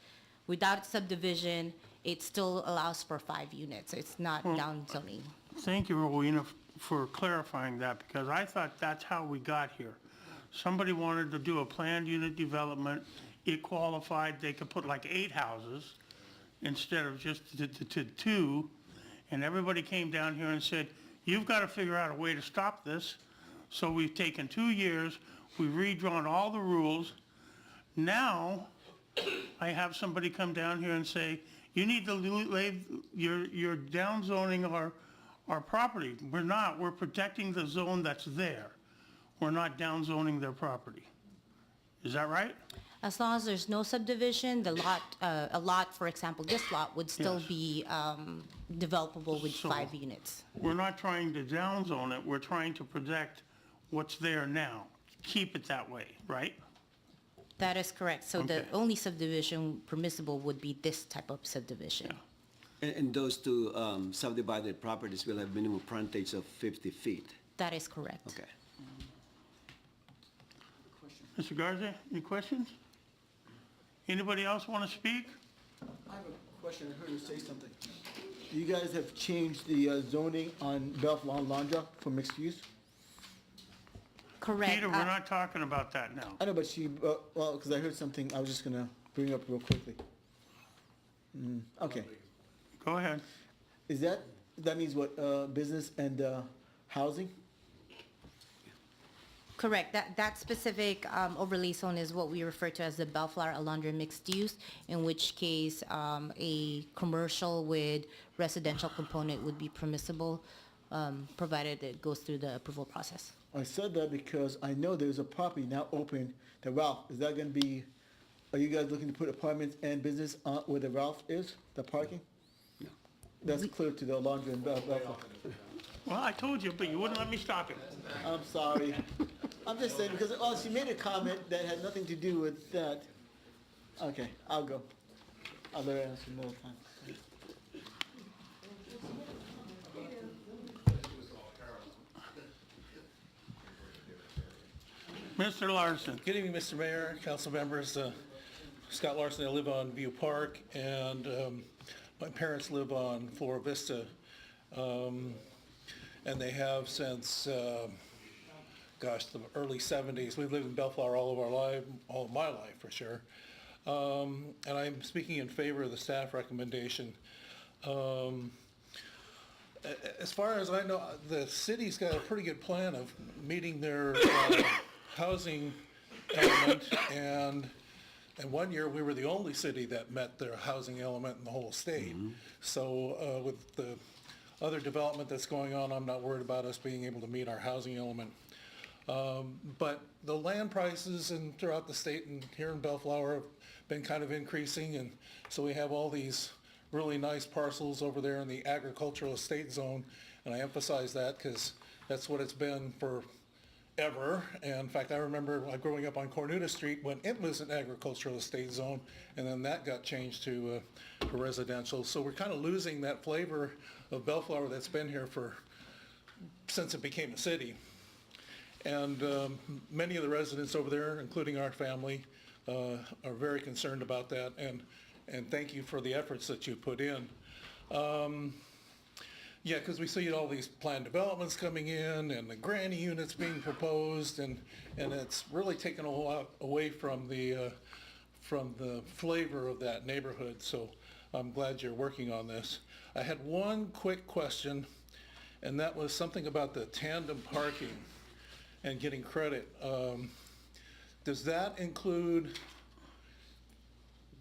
without subdivision, it still allows for 5 units. It's not down zoning.
Thank you, Rowena, for clarifying that, because I thought that's how we got here. Somebody wanted to do a planned unit development, it qualified, they could put like 8 houses instead of just to 2, and everybody came down here and said, you've got to figure out a way to stop this. So we've taken 2 years, we've redrawn all the rules. Now, I have somebody come down here and say, you need to you're downzoning our property. We're not, we're protecting the zone that's there. We're not downzoning their property. Is that right?
As long as there's no subdivision, the lot, a lot, for example, this lot would still
Yes.
be developable with
So-
5 units.
We're not trying to downzone it, we're trying to protect what's there now. Keep it that way, right?
That is correct. So the
Okay.
only subdivision permissible would be this type of subdivision.
And those 2 subdivided properties will have minimum frontage of 50 feet.
That is correct.
Okay.
Mr. Garza, any questions? Anybody else want to speak?
I have a question. I heard you say something. You guys have changed the zoning on Bellflower and Landra for mixed use?
Correct.
Peter, we're not talking about that now.
I know, but well, because I heard something I was just gonna bring up real quickly. Okay.
Go ahead.
That means what, business and housing?
Correct. That specific overlay zone is what we refer to as the Bellflower Alondra mixed use, in which case a commercial with residential component would be permissible, provided it goes through the approval process.
I said that because I know there's a property now open, the Ralph. Is that gonna be, are you guys looking to put apartments and business where the Ralph is, the parking?
No.
That's clear to the Alondra and Bellflower.
Well, I told you, but you wouldn't let me stop you.
I'm sorry. I'm just saying, because she made a comment that had nothing to do with that. Okay, I'll go. I'll let her answer another time.
Mr. Larson.
Good evening, Mr. Mayor, council members. Scott Larson, I live on View Park, and my parents live on Flora Vista. And they have since, gosh, the early 70s. We've lived in Bellflower all of my life for sure. And I'm speaking in favor of the staff recommendation. As far as I know, the city's got a pretty good plan of meeting their housing element, and one year we were the only city that met their housing element in the whole state. So with the other development that's going on, I'm not worried about us being able to meet our housing element. But the land prices throughout the state and here in Bellflower have been kind of increasing, and so we have all these really nice parcels over there in the agricultural estate zone, and I emphasize that because that's what it's been forever. And in fact, I remember growing up on Cornuda Street when it was an agricultural estate zone, and then that got changed to residential. So we're kind of losing that flavor of Bellflower that's been here since it became a city. And many of the residents over there, including our family, are very concerned about that, and thank you for the efforts that you put in. Yeah, because we see all these planned developments coming in and the granny units being proposed, and it's really taken a lot away from the flavor of that neighborhood. So I'm glad you're working on this. I had one quick question, and that was something about the tandem parking and getting credit. Does that include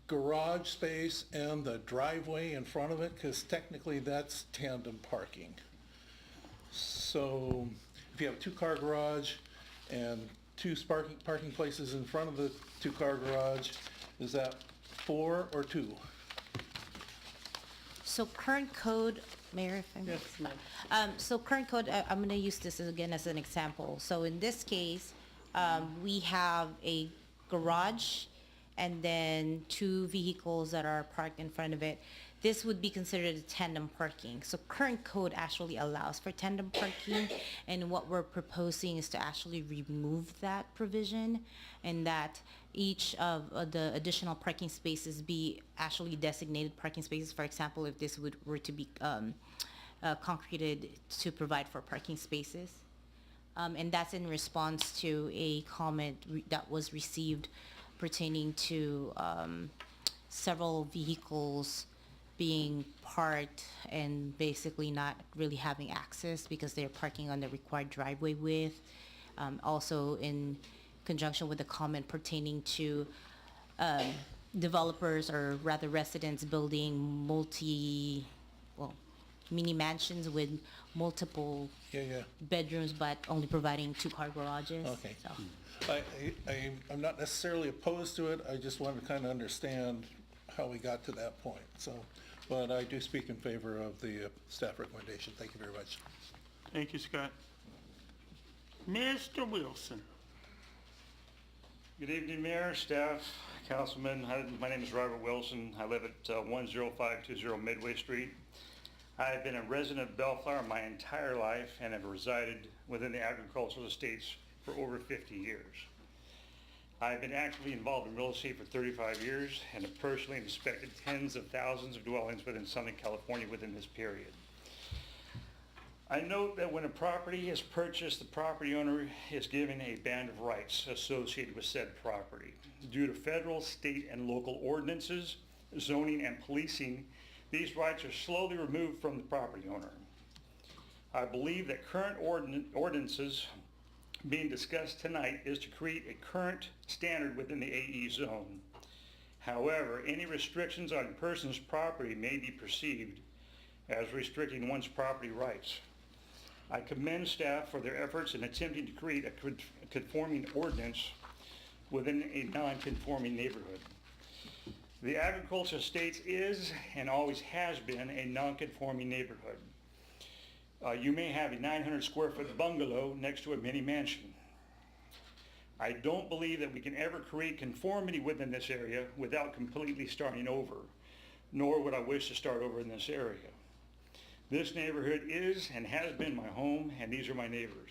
garage space and the driveway in front of it? Because technically that's tandem parking. So if you have a two-car garage and two parking places in front of the two-car garage, is that 4 or 2?
So current code, Mayor, if I may.
Yes, ma'am.
So current code, I'm going to use this again as an example. So in this case, we have a garage and then 2 vehicles that are parked in front of it. This would be considered a tandem parking. So current code actually allows for tandem parking, and what we're proposing is to actually remove that provision, and that each of the additional parking spaces be actually designated parking spaces. For example, if this were to be concreted to provide for parking spaces. And that's in response to a comment that was received pertaining to several vehicles being parked and basically not really having access because they're parking on the required driveway width. Also in conjunction with the comment pertaining to developers, or rather residents, building mini mansions with multiple bedrooms but only providing 2-car garages.
Okay.
So.
I'm not necessarily opposed to it. I just want to kind of understand how we got to that point. So, but I do speak in favor of the staff recommendation. Thank you very much.
Thank you, Scott. Mr. Wilson.
Good evening, Mayor, staff, councilmen. My name is Robert Wilson. I live at 10520 Midway Street. I've been a resident of Bellflower my entire life and have resided within the agricultural estates for over 50 years. I've been actively involved in real estate for 35 years and have personally inspected tens of thousands of dwellings within Southern California within this period. I note that when a property is purchased, the property owner is given a band of rights associated with said property. Due to federal, state, and local ordinances, zoning, and policing, these rights are slowly removed from the property owner. I believe that current ordinances being discussed tonight is to create a current standard within the AE zone. However, any restrictions on a person's property may be perceived as restricting one's property rights. I commend staff for their efforts in attempting to create a conforming ordinance within a non-conforming neighborhood. The agricultural estates is and always has been a non-conforming neighborhood. You may have a 900 square foot bungalow next to a mini mansion. I don't believe that we can ever create conformity within this area without completely starting over, nor would I wish to start over in this area. This neighborhood is and has been my home, and these are my neighbors.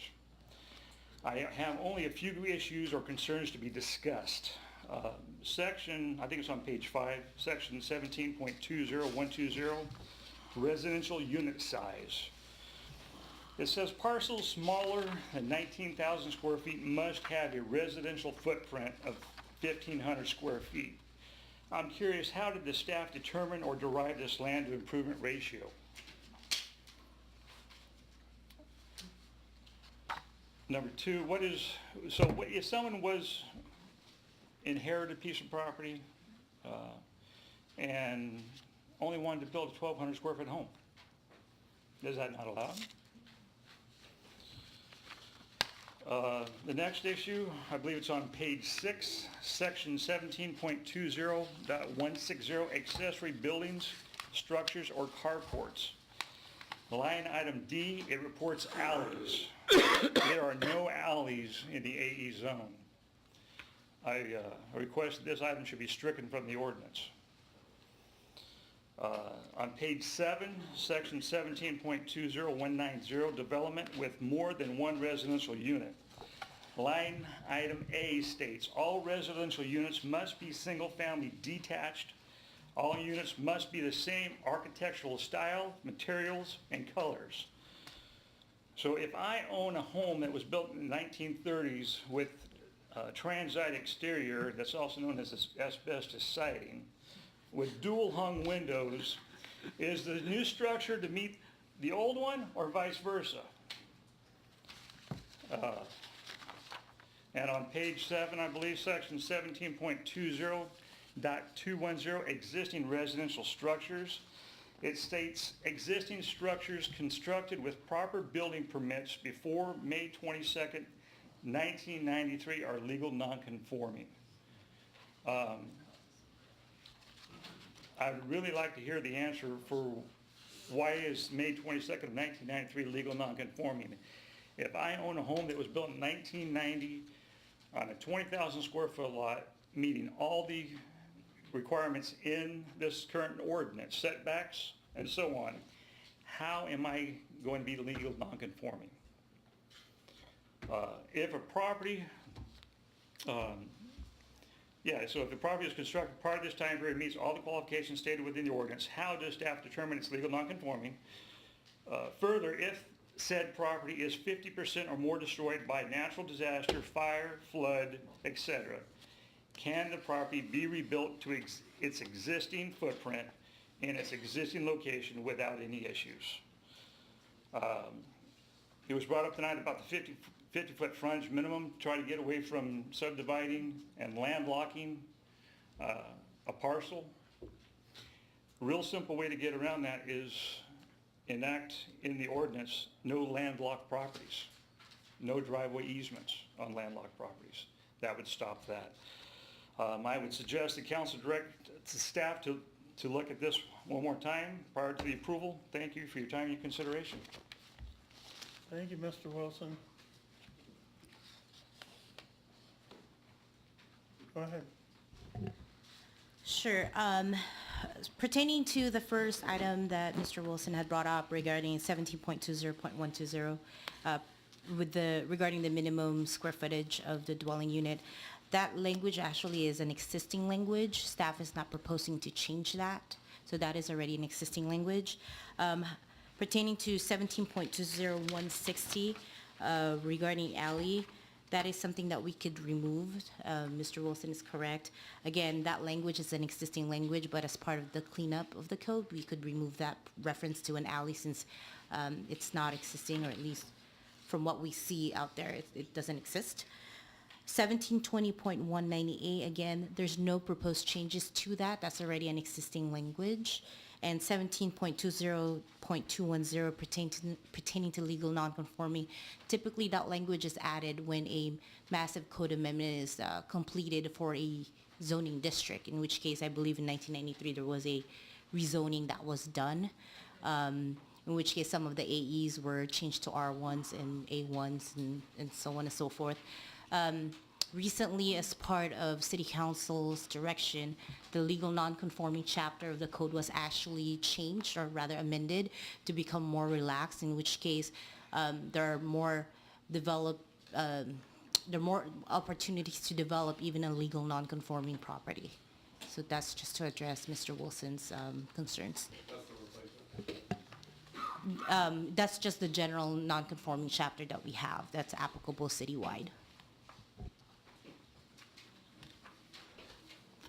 I have only a few issues or concerns to be discussed. Section, I think it's on page 5, section 17.20120, residential unit size. It says parcels smaller than 19,000 square feet must have a residential footprint of 1,500 square feet. I'm curious, how did the staff determine or derive this land to improvement ratio? Number 2, if someone was inherited a piece of property and only wanted to build a 1,200 square foot home, is that not allowed? The next issue, I believe it's on page 6, section 17.20.160, accessory buildings, structures, or carports. Line item D, it reports alleys. There are no alleys in the AE zone. I request that this item should be stricken from the ordinance. On page 7, section 17.20190, development with more than one residential unit. Line item A states, all residential units must be single-family detached. All units must be the same architectural style, materials, and colors. So if I own a home that was built in the 1930s with a transite exterior that's also known as asbestos siding, with dual hung windows, is the new structure to meet the old one or vice versa? And on page 7, I believe, section 17.20.210, existing residential structures, it states existing structures constructed with proper building permits before May 22nd, 1993 are legal non-conforming. I would really like to hear the answer for why is May 22nd of 1993 legal non-conforming. If I own a home that was built in 1990 on a 20,000 square foot lot, meeting all the requirements in this current ordinance, setbacks and so on, how am I going to be legal non-conforming? If a property, so if the property is constructed prior to this time period meets all the qualifications stated within the ordinance, how does staff determine it's legal non-conforming? Further, if said property is 50% or more destroyed by natural disaster, fire, flood, etc., can the property be rebuilt to its existing footprint in its existing location without any issues? It was brought up tonight about the 50-foot frontage minimum, try to get away from subdividing and landlocking a parcel. Real simple way to get around that is enact in the ordinance no landlocked properties, no driveway easements on landlocked properties. That would stop that. I would suggest the council direct the staff to look at this one more time prior to the approval. Thank you for your time and your consideration.
Thank you, Mr. Wilson. Go ahead.
Sure. Pertaining to the first item that Mr. Wilson had brought up regarding 17.20.120, regarding the minimum square footage of the dwelling unit, that language actually is an existing language. Staff is not proposing to change that, so that is already an existing language. Pertaining to 17.20160, regarding alley, that is something that we could remove. Mr. Wilson is correct. Again, that language is an existing language, but as part of the cleanup of the code, we could remove that reference to an alley since it's not existing, or at least from what we see out there, it doesn't exist. 1720.198, again, there's no proposed changes to that. That's already an existing language. And 17.20.210 pertaining to legal nonconforming, typically that language is added when a massive code amendment is completed for a zoning district, in which case I believe in 1993 there was a rezoning that was done, in which case some of the AEs were changed to R1s and A1s and so on and so forth. Recently, as part of City Council's direction, the legal non-conforming chapter of the code was actually changed, or rather amended, to become more relaxed, in which case there are more developed there are more opportunities to develop even a legal non-conforming property. So that's just to address Mr. Wilson's concerns. That's just the general non-conforming chapter that we have that's applicable citywide.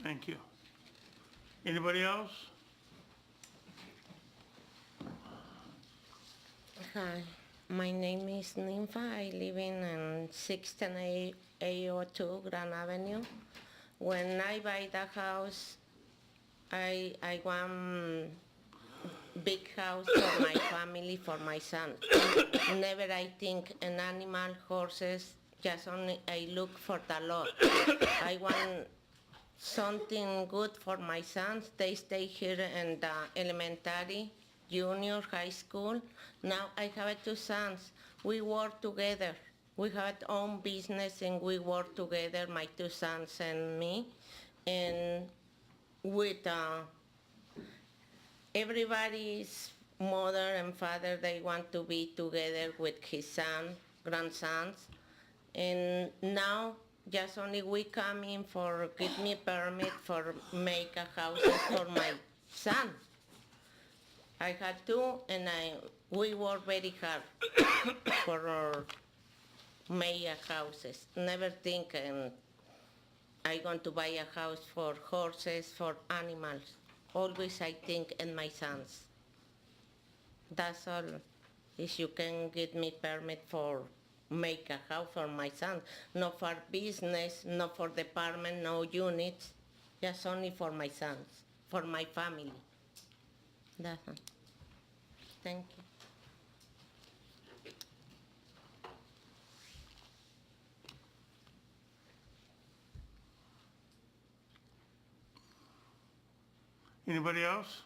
Thank you. Anybody else?
Hi, my name is Nympha. I live in 16802 Grand Avenue. When I buy the house, I want big house for my family, for my son. Never I think an animal, horses, just only I look for the lot. I want something good for my sons. They stay here in the elementary, junior, high school. Now I have two sons. We work together. We have our own business and we work together, my two sons and me. And with everybody's mother and father, they want to be together with his son, grandsons. And now just only we come in for give me permit for make a house for my son. I had two, and we work very hard for our make houses. Never think I want to buy a house for horses, for animals. Always I think in my sons. That's all. If you can get me permit for make a house for my son, not for business, not for department, no units, just only for my sons, for my family. That's all. Thank you.
Anybody else?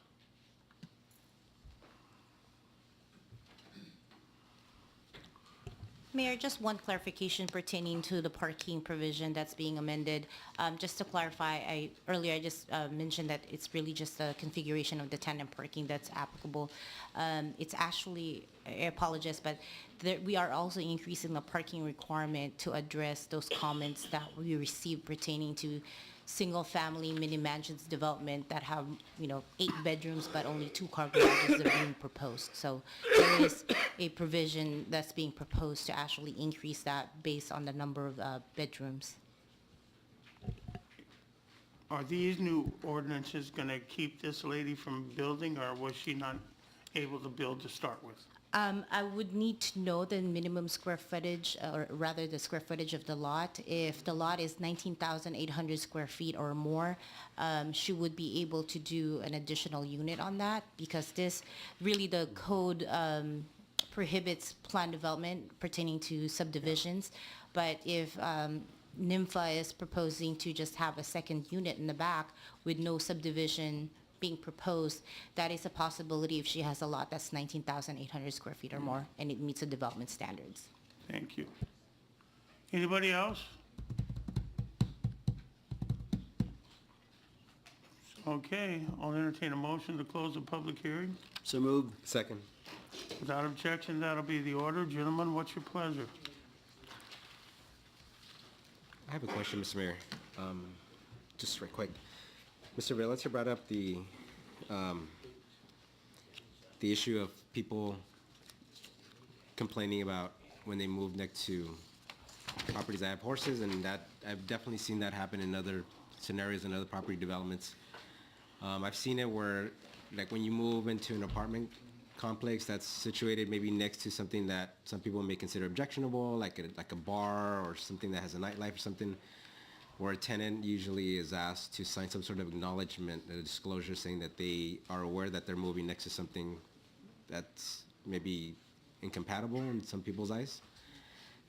Mayor, just one clarification pertaining to the parking provision that's being amended. Just to clarify, earlier I just mentioned that it's really just a configuration of the tandem parking that's applicable. It's actually, I apologize, but we are also increasing the parking requirement to address those comments that we received pertaining to single-family mini mansions development that have, 8 bedrooms, but only 2 car garages that are being proposed. So there is a provision that's being proposed to actually increase that based on the number of bedrooms.
Are these new ordinances going to keep this lady from building, or was she not able to build to start with?
I would need to know the minimum square footage, or rather the square footage of the lot. If the lot is 19,800 square feet or more, she would be able to do an additional unit on that, because the code prohibits plan development pertaining to subdivisions. But if Nympha is proposing to just have a second unit in the back with no subdivision being proposed, that is a possibility if she has a lot that's 19,800 square feet or more and it meets the development standards.
Thank you. Anybody else? Okay, I'll entertain a motion to close the public hearing.
So moved.
Second.
Without objection, that'll be the order. Gentlemen, what's your pleasure?
I have a question, Mr. Mayor. Just right quick. Mr. Valencia brought up the issue of people complaining about when they move next to properties that have horses, and that I've definitely seen that happen in other scenarios and other property developments. I've seen it where, like, when you move into an apartment complex that's situated maybe next to something that some people may consider objectionable, like a bar or something that has a nightlife or something, where a tenant usually is asked to sign some sort of acknowledgement, a disclosure saying that they are aware that they're moving next to something that's maybe incompatible in some people's eyes.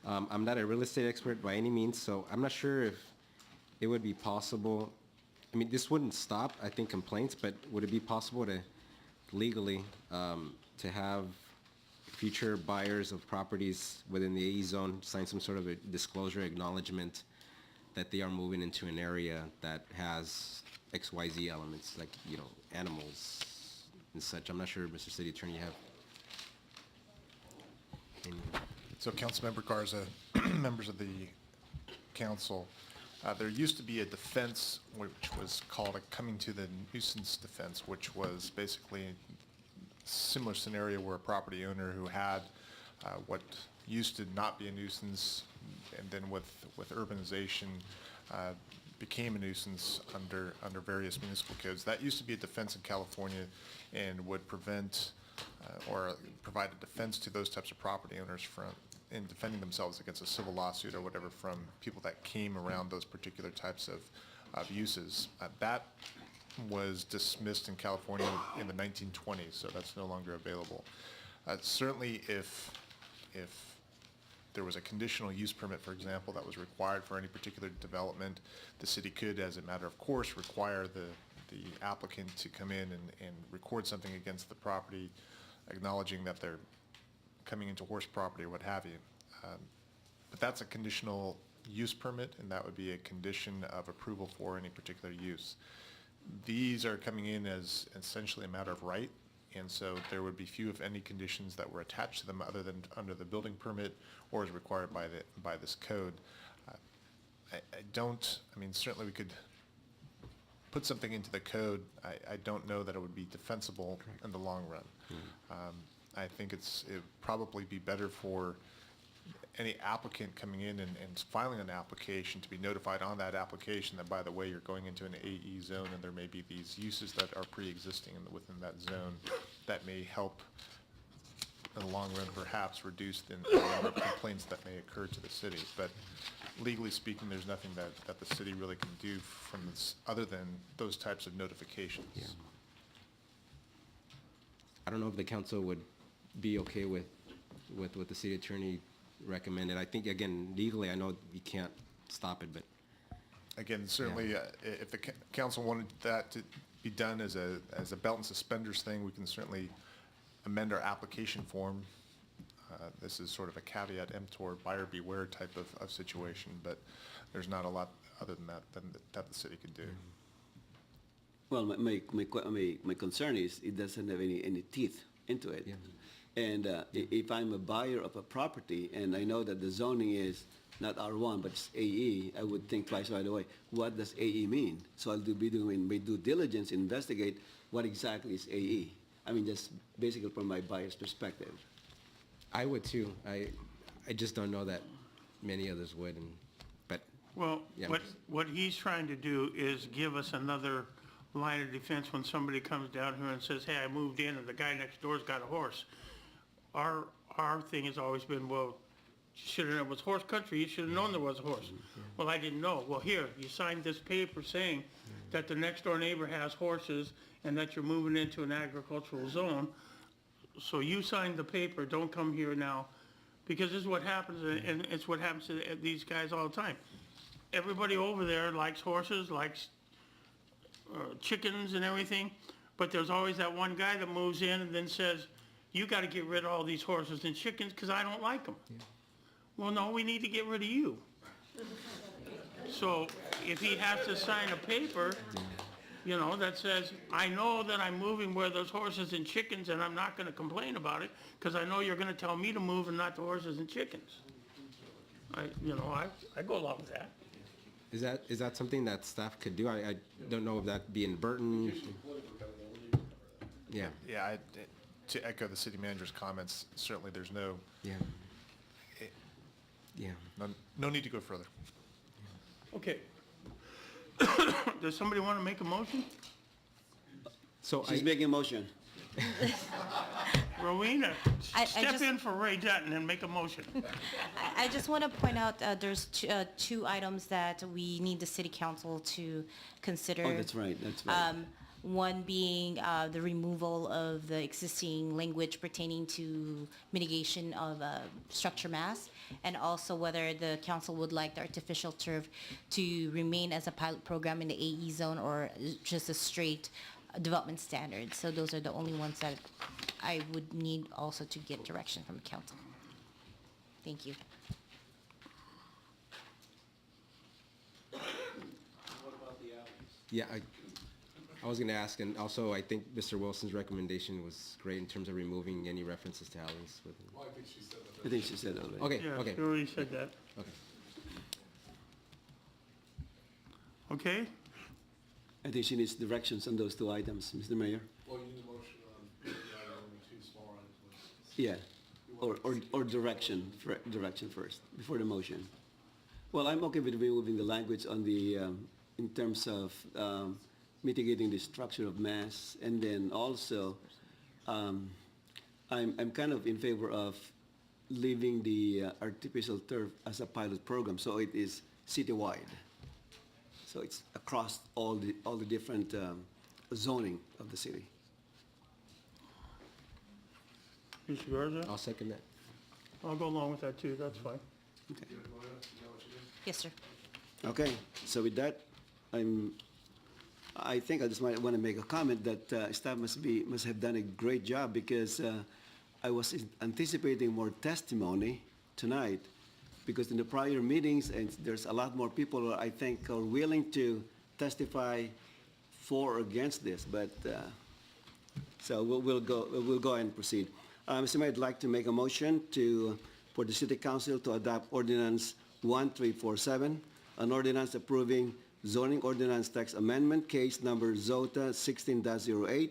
I'm not a real estate expert by any means, so I'm not sure if it would be possible. I mean, this wouldn't stop, I think, complaints, but would it be possible to legally to have future buyers of properties within the AE zone sign some sort of a disclosure acknowledgement that they are moving into an area that has XYZ elements, like, animals and such? I'm not sure, Mr. City Attorney, you have any?
So Councilmember Garza, members of the council, there used to be a defense which was called a coming to the nuisance defense, which was basically a similar scenario where a property owner who had what used to not be a nuisance, and then with urbanization became a nuisance under various municipal codes. That used to be a defense in California and would prevent or provide a defense to those types of property owners in defending themselves against a civil lawsuit or whatever from people that came around those particular types of uses. That was dismissed in California in the 1920s, so that's no longer available. Certainly if there was a conditional use permit, for example, that was required for any particular development, the city could, as a matter of course, require the applicant to come in and record something against the property, acknowledging that they're coming into horse property or what have you. But that's a conditional use permit, and that would be a condition of approval for any particular use. These are coming in as essentially a matter of right, and so there would be few, if any, conditions that were attached to them other than under the building permit or as required by this code. I mean, certainly we could put something into the code. I don't know that it would be defensible in the long run. I think it would probably be better for any applicant coming in and filing an application to be notified on that application that, by the way, you're going into an AE zone and there may be these uses that are pre-existing within that zone that may help in the long run perhaps reduce the number of complaints that may occur to the city. But legally speaking, there's nothing that the city really can do from this other than those types of notifications.
Yeah. I don't know if the council would be okay with what the city attorney recommended. I think, again, legally, I know you can't stop it, but.
Again, certainly, if the council wanted that to be done as a belt and suspenders thing, we can certainly amend our application form. This is sort of a caveat emptor, buyer beware type of situation, but there's not a lot other than that the city could do.
Well, my concern is it doesn't have any teeth into it.
Yeah.
And if I'm a buyer of a property and I know that the zoning is not R1 but it's AE, I would think twice right away, what does AE mean? So I'll be doing my due diligence, investigate what exactly is AE. I mean, just basically from my buyer's perspective.
I would too. I just don't know that many others would, but.
Well,
Yeah.
what he's trying to do is give us another line of defense when somebody comes down here and says, hey, I moved in and the guy next door's got a horse. Our thing has always been, well, you should have known it was horse country, you should have known there was a horse. Well, I didn't know. Well, here, you signed this paper saying that the next door neighbor has horses and that you're moving into an agricultural zone. So you signed the paper, don't come here now, because this is what happens, and it's what happens to these guys all the time. Everybody over there likes horses, likes chickens and everything, but there's always that one guy that moves in and then says, you got to get rid of all these horses and chickens because I don't like them. Yeah. Well, no, we need to get rid of you. So if he has to sign a paper, you know, that says, I know that I'm moving where there's horses and chickens and I'm not going to complain about it because I know you're going to tell me to move and not the horses and chickens. I go along with that.
Is that something that staff could do? I don't know if that'd be in Burton. Yeah.
Yeah, to echo the city manager's comments, certainly there's no.
Yeah. Yeah.
No need to go further.
Okay. Does somebody want to make a motion?
So
She's making a motion.
Rowena,
I
step
just-
in for Ray Dutton and make a motion.
I just want to point out there's two items that we need the city council to consider.
Oh, that's right.
One being the removal of the existing language pertaining to mitigation of structure mass, and also whether the council would like the artificial turf to remain as a pilot program in the AE zone or just a straight development standard. So those are the only ones that I would need also to get direction from council. Thank you.
Yeah, I was going to ask, and also I think Mr. Wilson's recommendation was great in terms of removing any references to alleys.
Well, I think she said that.
I think she said already.
Okay,
Yeah,
okay.
she already said that.
Okay.
Okay?
I think she needs directions on those two items, Mr. Mayor.
Well, you need a motion on the item two small items.
Yeah, or direction first, before the motion. Well, I'm okay with removing the language on the, in terms of mitigating the structure of mass, and then also, I'm kind of in favor of leaving the artificial turf as a pilot program, so it is citywide. So it's across all the different zoning of the city.
Mr. Garza?
I'll second that.
I'll go along with that too, that's fine.
Okay.
Yes, sir.
Okay, so with that, I think I just might want to make a comment that staff must have done a great job, because I was anticipating more testimony tonight, because in the prior meetings, and there's a lot more people I think are willing to testify for or against this, but so we'll go ahead and proceed. Mr. Mayor, I'd like to make a motion for the City Council to adopt Ordinance 1347, an ordinance approving zoning ordinance text amendment, case number ZOTA 16-08,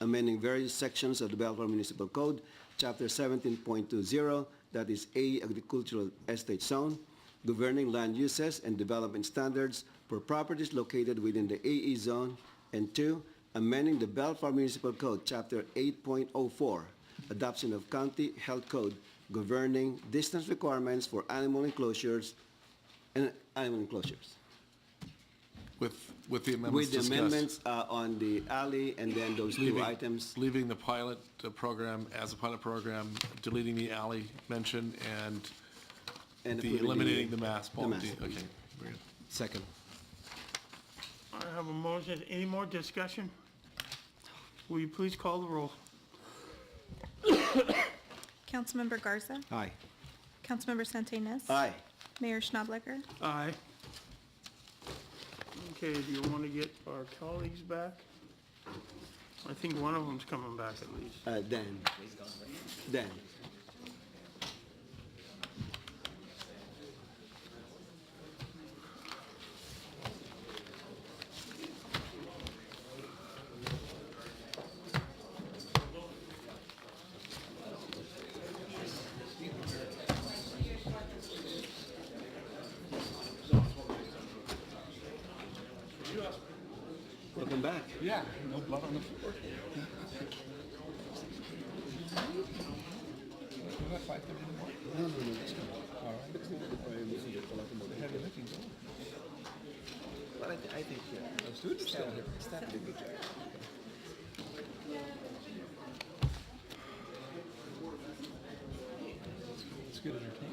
amending various sections of the Bellflower Municipal Code, Chapter 17.20, that is A, Agricultural Estate Zone, governing land uses and development standards for properties located within the AE zone, and 2, amending the Bellflower Municipal Code, Chapter 8.04, adoption of County Health Code, governing distance requirements for animal enclosures and animal enclosures.
With the amendments
With the
discussed.
amendments on the alley, and then those two items.
Leaving the pilot program as a pilot program, deleting the alley mention, and
approving
eliminating the mass
the mass.
policy. Okay, very good.
Second.
I have a motion. Any more discussion? Will you please call the roll?
Councilmember Garza.
Aye.
Councilmember Santinas.
Aye.
Mayor Schnableger.
Aye. Okay, do you want to get our colleagues back? I think one of them's coming back at least.
Dan. Dan. Welcome back.
Yeah, no blood on the floor.
No, that's good.
All right. They had everything going.
But I think,
The students still here.
staff did a good job.
It's good entertainment.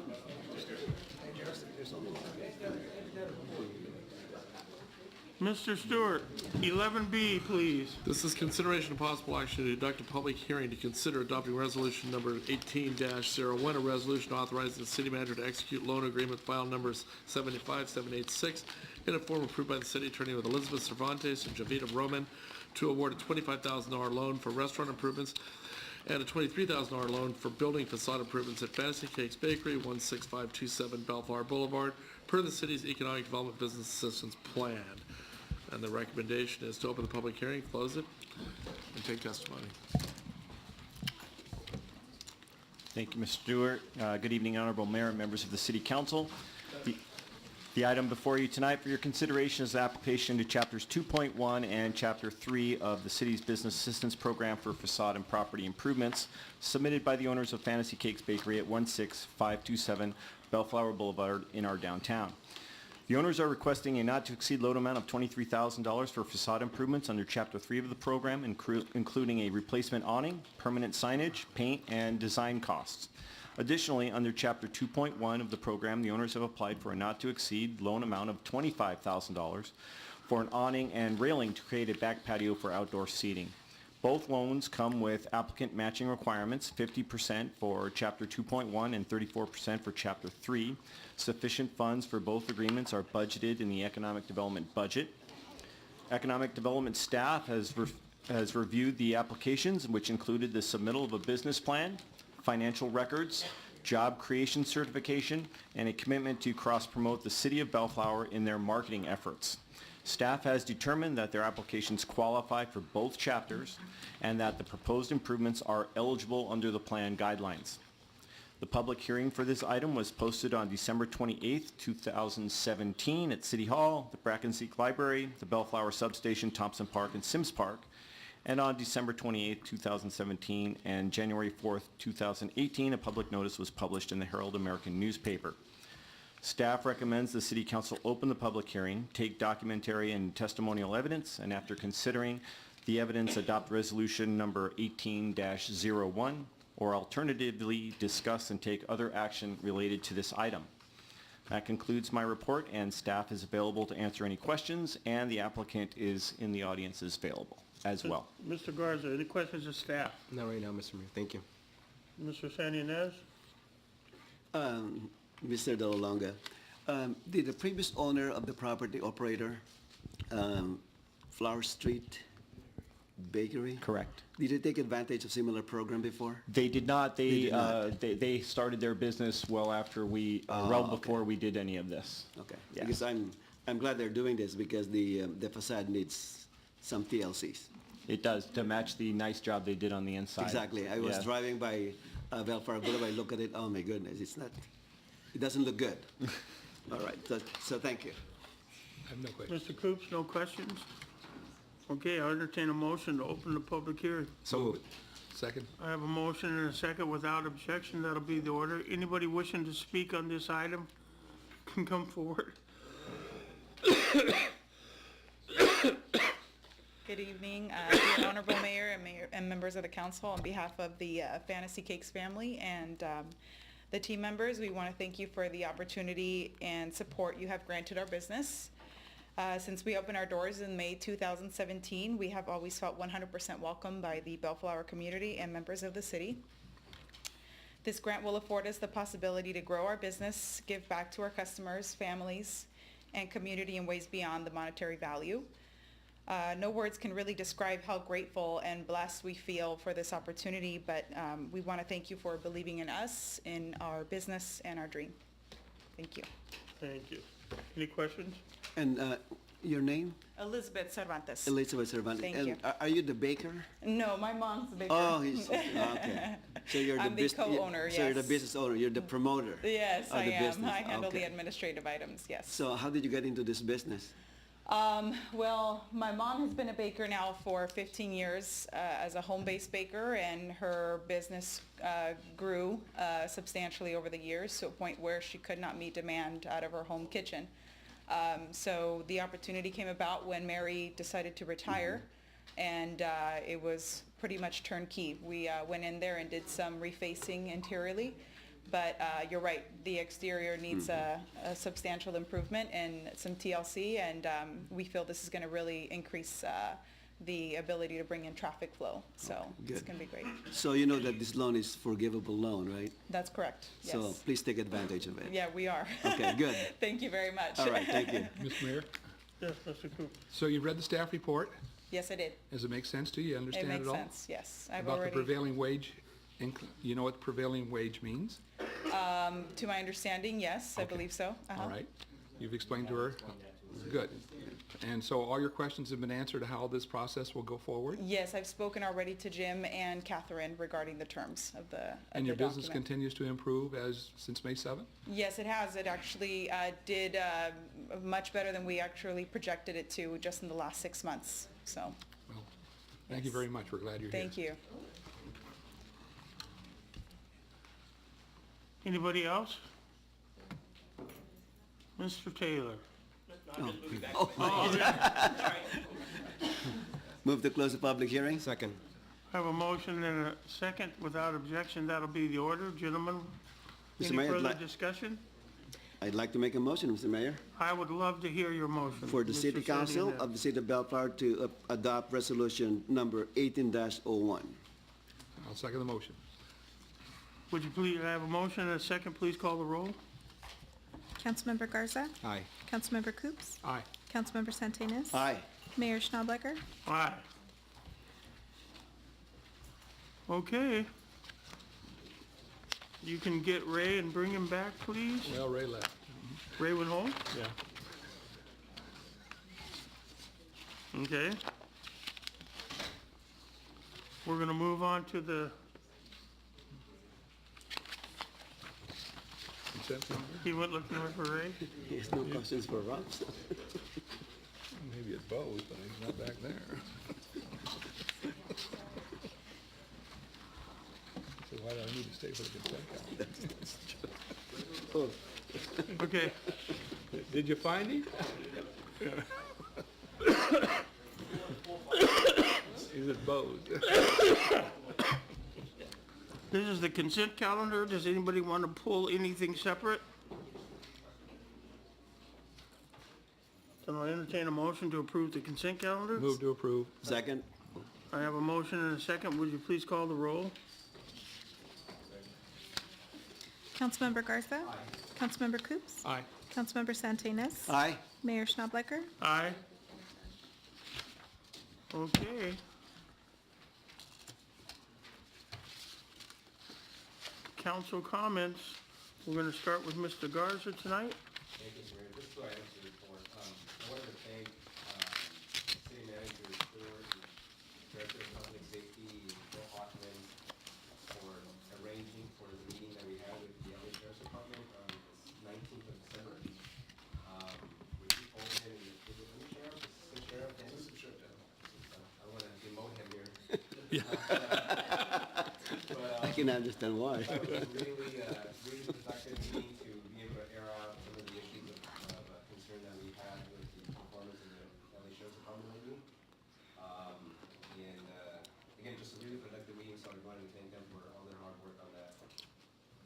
Mr. Stewart, 11B, please.
This is consideration of possible action to conduct a public hearing to consider adopting resolution number 18-01, a resolution authorizing the city manager to execute loan agreement file numbers 75786 in a form approved by the city attorney with Elizabeth Cervantes and Javita Roman to award a $25,000 loan for restaurant improvements and a $23,000 loan for building facade improvements at Fantasy Cakes Bakery, 16527 Bellflower Boulevard, per the city's Economic Development Business Assistance Plan. And the recommendation is to open the public hearing, close it, and take testimony.
Thank you, Mr. Stewart. Good evening, Honorable Mayor and members of the City Council. The item before you tonight for your consideration is the application to Chapters 2.1 and Chapter 3 of the city's Business Assistance Program for facade and property improvements submitted by the owners of Fantasy Cakes Bakery at 16527 Bellflower Boulevard in our downtown. The owners are requesting a not-to-exceed loan amount of $23,000 for facade improvements under Chapter 3 of the program, including a replacement awning, permanent signage, paint, and design costs. Additionally, under Chapter 2.1 of the program, the owners have applied for a not-to-exceed loan amount of $25,000 for an awning and railing to create a back patio for outdoor seating. Both loans come with applicant matching requirements, 50% for Chapter 2.1 and 34% for Chapter 3. Sufficient funds for both agreements are budgeted in the economic development budget. Economic Development staff has reviewed the applications, which included the submittal of a business plan, financial records, job creation certification, and a commitment to cross-promote the City of Bellflower in their marketing efforts. Staff has determined that their applications qualify for both chapters and that the proposed improvements are eligible under the plan guidelines. The public hearing for this item was posted on December 28th, 2017 at City Hall, the Bracken Seek Library, the Bellflower Substation, Thompson Park, and Sims Park, and on December 28th, 2017 and January 4th, 2018, a public notice was published in the Herald American newspaper. Staff recommends the City Council open the public hearing, take documentary and testimonial evidence, and after considering the evidence, adopt resolution number 18-01, or alternatively discuss and take other action related to this item. That concludes my report, and staff is available to answer any questions, and the applicant is in the audience as available as well.
Mr. Garza, any questions of staff?
Not right now, Mr. Mayor. Thank you.
Mr. San Ynez?
Mr. De La Longa, did the previous owner of the property operator, Flower Street Bakery?
Correct.
Did they take advantage of similar program before?
They did not.
They did not.
They started their business well after we, well before we did any of this.
Okay.
Yeah.
Because I'm glad they're doing this because the facade needs some TLCs.
It does, to match the nice job they did on the inside.
Exactly. I was
Yeah.
driving by Bellflower Boulevard, I look at it, oh my goodness, it doesn't look good. All right, so thank you.
I have no questions.
Mr. Coops, no questions? Okay, I'll entertain a motion to open the public hearing.
So moved.
Second.
I have a motion and a second without objection. That'll be the order. Anybody wishing to speak on this item can come forward.
Good evening, dear Honorable Mayor and members of the council. On behalf of the Fantasy Cakes family and the team members, we want to thank you for the opportunity and support you have granted our business. Since we opened our doors in May 2017, we have always felt 100% welcome by the Bellflower community and members of the city. This grant will afford us the possibility to grow our business, give back to our customers, families, and community in ways beyond the monetary value. No words can really describe how grateful and blessed we feel for this opportunity, but we want to thank you for believing in us, in our business, and our dream. Thank you.
Thank you. Any questions?
And your name?
Elizabeth Cervantes.
Elizabeth Cervantes.
Thank
And
you.
Are you the baker?
No, my mom's the baker.
Oh, okay. So you're
I'm the co-owner,
So you're the
yes.
business owner, you're the promoter.
Yes,
of
I
the
am.
business.
I handle the
Okay.
administrative items, yes.
So how did you get into this business?
Well, my mom has been a baker now for 15 years as a home-based baker, and her business grew substantially over the years to a point where she could not meet demand out of her home kitchen. So the opportunity came about when Mary decided to retire, and it was pretty much turnkey. We went in there and did some refacing interiorly, but you're right, the exterior needs a substantial improvement and some TLC, and we feel this is going to really increase the ability to bring in traffic flow. So it's
Good.
going to be great.
So you know that this loan is forgivable loan, right?
That's correct. Yes.
So please take advantage of it.
Yeah, we are.
Okay, good.
Thank you very much.
All right, thank you.
Mr. Mayor,
Yes, Mr. Coops.
so you read the staff report.
Yes, I did.
Does it make sense to you? You
It
understand
makes
it all?
sense. Yes, I've
About the
already.
prevailing wage, you know what prevailing wage means?
To my understanding, yes, I
Okay.
believe so. Uh-huh.
All right. You've explained to her? Good. And so all your questions have been answered how this process will go forward?
Yes, I've spoken already to Jim and Catherine regarding the terms of the
And your business
document.
continues to improve since May 7th?
Yes, it has. It actually did much better than we actually projected it to just in the last 6 months. So,
Well, thank you very much. We're glad you're here.
thank you.
Anybody else? Mr. Taylor?
Move to close the public hearing?
Second.
I have a motion and a second. Without objection, that'll be the order. Gentlemen,
Mr.
any
Mayor, I'd
further
like-
discussion?
I'd like to make a motion, Mr. Mayor,
I would love to hear your motion.
for the
Mr.
City Council
Sandino.
of the City of Bellflower to adopt resolution number 18-01.
I'll second the motion.
Would you please, I have a motion and a second. Please call the roll.
Councilmember Garza.
Aye.
Councilmember Coops.
Aye.
Councilmember Santinas.
Aye.
Mayor Schnablecker.
Aye. Okay. You can get Ray and bring him back, please.
Well, Ray left.
Ray went home?
Yeah.
Okay. We're gonna move on to the,
Consent calendar?
he went looking for Ray.
He has no questions for Ross.
Maybe it's both, but he's not back there. So why do I need to stay for the consent calendar?
Okay.
Did you find him? He's at Bose.
This is the consent calendar. Does anybody want to pull anything separate? Can I entertain a motion to approve the consent calendar?
Move to approve.
Second?
I have a motion and a second. Would you please call the roll?
Councilmember Garza. Councilmember Coops.
Aye.
Councilmember Santinas.
Aye.
Mayor Schnablecker.
Aye. Okay. Council comments. We're gonna start with Mr. Garza tonight.
Thank you, Mayor. Just two items to report. I wanted to thank City Manager Stewart, and Director of Public Safety, Joe Hoffman, for arranging for the meeting that we had with the LA Sheriff's Department on the 19th of December. With Chief Holden and is it the sheriff, assistant sheriff, and assistant sheriff. I don't want to demote him here.
I can understand why.
It was really, really productive meeting to be able to air out some of the issues of concern that we had with the performance of the LA Sheriff's Department lately. Again, just a really productive meeting, so I wanted to thank them for all their hard work on that.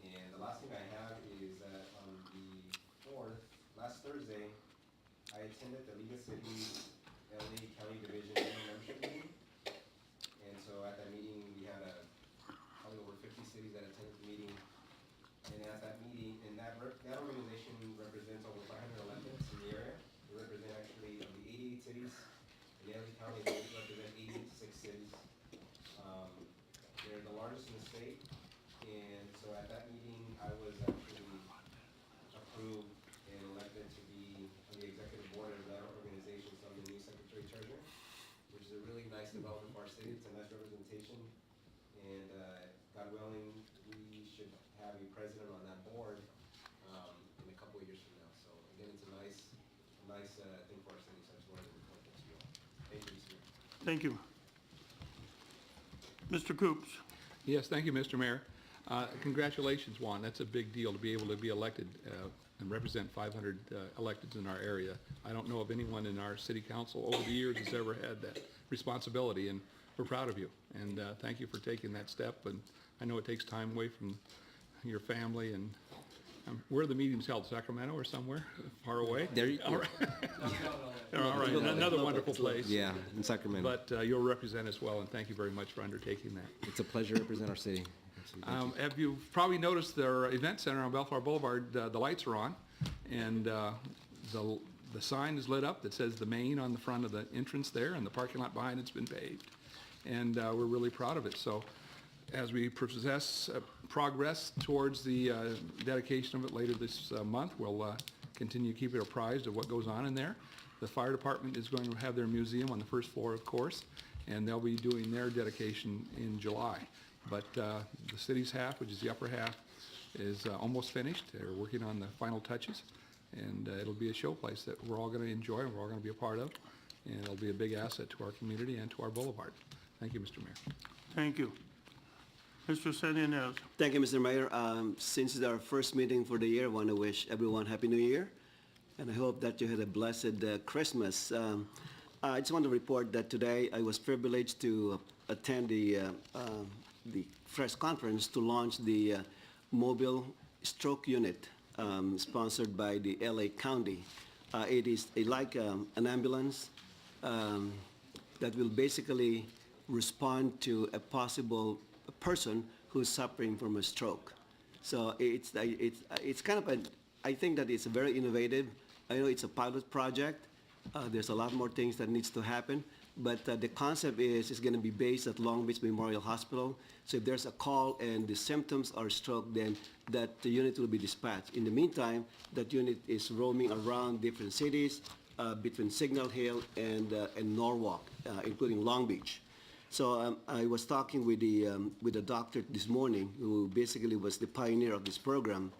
And the last thing I have is that on the 4th, last Thursday, I attended the League of Cities LA County Division membership meeting. And so at that meeting, we had probably over 50 cities that attended the meeting. And at that meeting, and that organization represents over 500 electeds in the area. They represent actually of the 88 cities in LA County, they represent 86 cities. They're the largest in the state. And so at that meeting, I was actually approved and elected to be on the executive board of that organization, so I'm the new secretary treasurer, which is a really nice development for our city. It's a nice representation. And God willing, we should have a president on that board in a couple of years from now. So again, it's a nice thing for our city, so I just wanted to report that to you all. Thank you, Mr. Mayor.
Thank you. Mr. Coops.
Yes, thank you, Mr. Mayor. Congratulations, Juan. That's a big deal to be able to be elected and represent 500 electeds in our area. I don't know of anyone in our city council over the years that's ever had that responsibility, and we're proud of you. And thank you for taking that step. And I know it takes time away from your family. And where are the meetings held? Sacramento or somewhere far away?
There you
All right. All right. Another wonderful place.
Yeah, in Sacramento.
But you'll represent us well, and thank you very much for undertaking that.
It's a pleasure to represent our city.
Have you probably noticed their event center on Bellflower Boulevard, the lights are on, and the sign is lit up that says the Main on the front of the entrance there, and the parking lot behind it's been paved. And we're really proud of it. So as we progress towards the dedication of it later this month, we'll continue to keep it apprised of what goes on in there. The fire department is going to have their museum on the first floor, of course, and they'll be doing their dedication in July. But the city's half, which is the upper half, is almost finished. They're working on the final touches, and it'll be a showplace that we're all going to enjoy and we're all going to be a part of, and it'll be a big asset to our community and to our boulevard. Thank you, Mr. Mayor.
Thank you. Mr. Santinas.
Thank you, Mr. Mayor. Since it's our first meeting for the year, I want to wish everyone Happy New Year, and I hope that you had a blessed Christmas. I just want to report that today I was privileged to attend the press conference to launch the mobile stroke unit sponsored by the LA County. It is like an ambulance that will basically respond to a possible person who's suffering from a stroke. So it's kind of I think that it's very innovative. I know it's a pilot project, There's a lot more things that needs to happen, but the concept is it's going to be based at Long Beach Memorial Hospital. So if there's a call and the symptoms are stroke, then that the unit will be dispatched. In the meantime, that unit is roaming around different cities between Signal Hill and Norwalk, including Long Beach. So I was talking with the doctor this morning, who basically was the pioneer of this program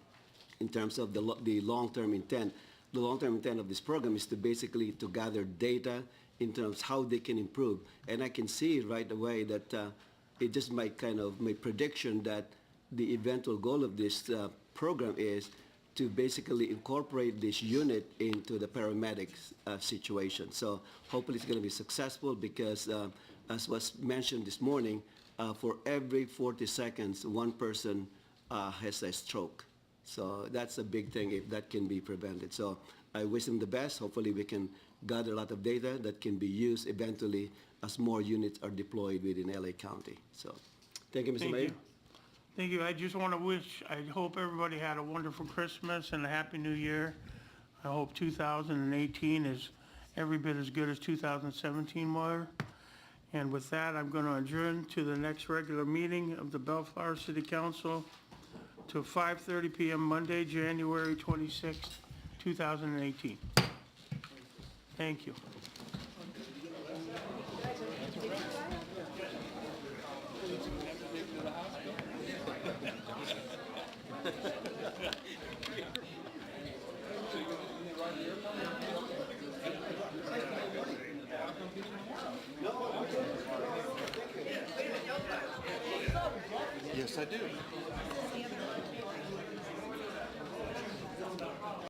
in terms of the long-term intent. The long-term intent of this program is to basically to gather data in terms of how they can improve. And I can see right away that it just my prediction that the eventual goal of this program is to basically incorporate this unit into the paramedics situation. So hopefully it's going to be successful because as was mentioned this morning, for every 40 seconds, one person has a stroke. So that's a big thing if that can be prevented. So I wish them the best. Hopefully we can gather a lot of data that can be used eventually as more units are deployed within LA County. So thank you, Mr. Mayor.
Thank you. I just want to I hope everybody had a wonderful Christmas and a Happy New Year. I hope 2018 is every bit as good as 2017 were. And with that, I'm going to adjourn to the next regular meeting of the Bellflower City Council to 5:30 p.m. Monday, January 26th, 2018. Thank you.
Yes, I do.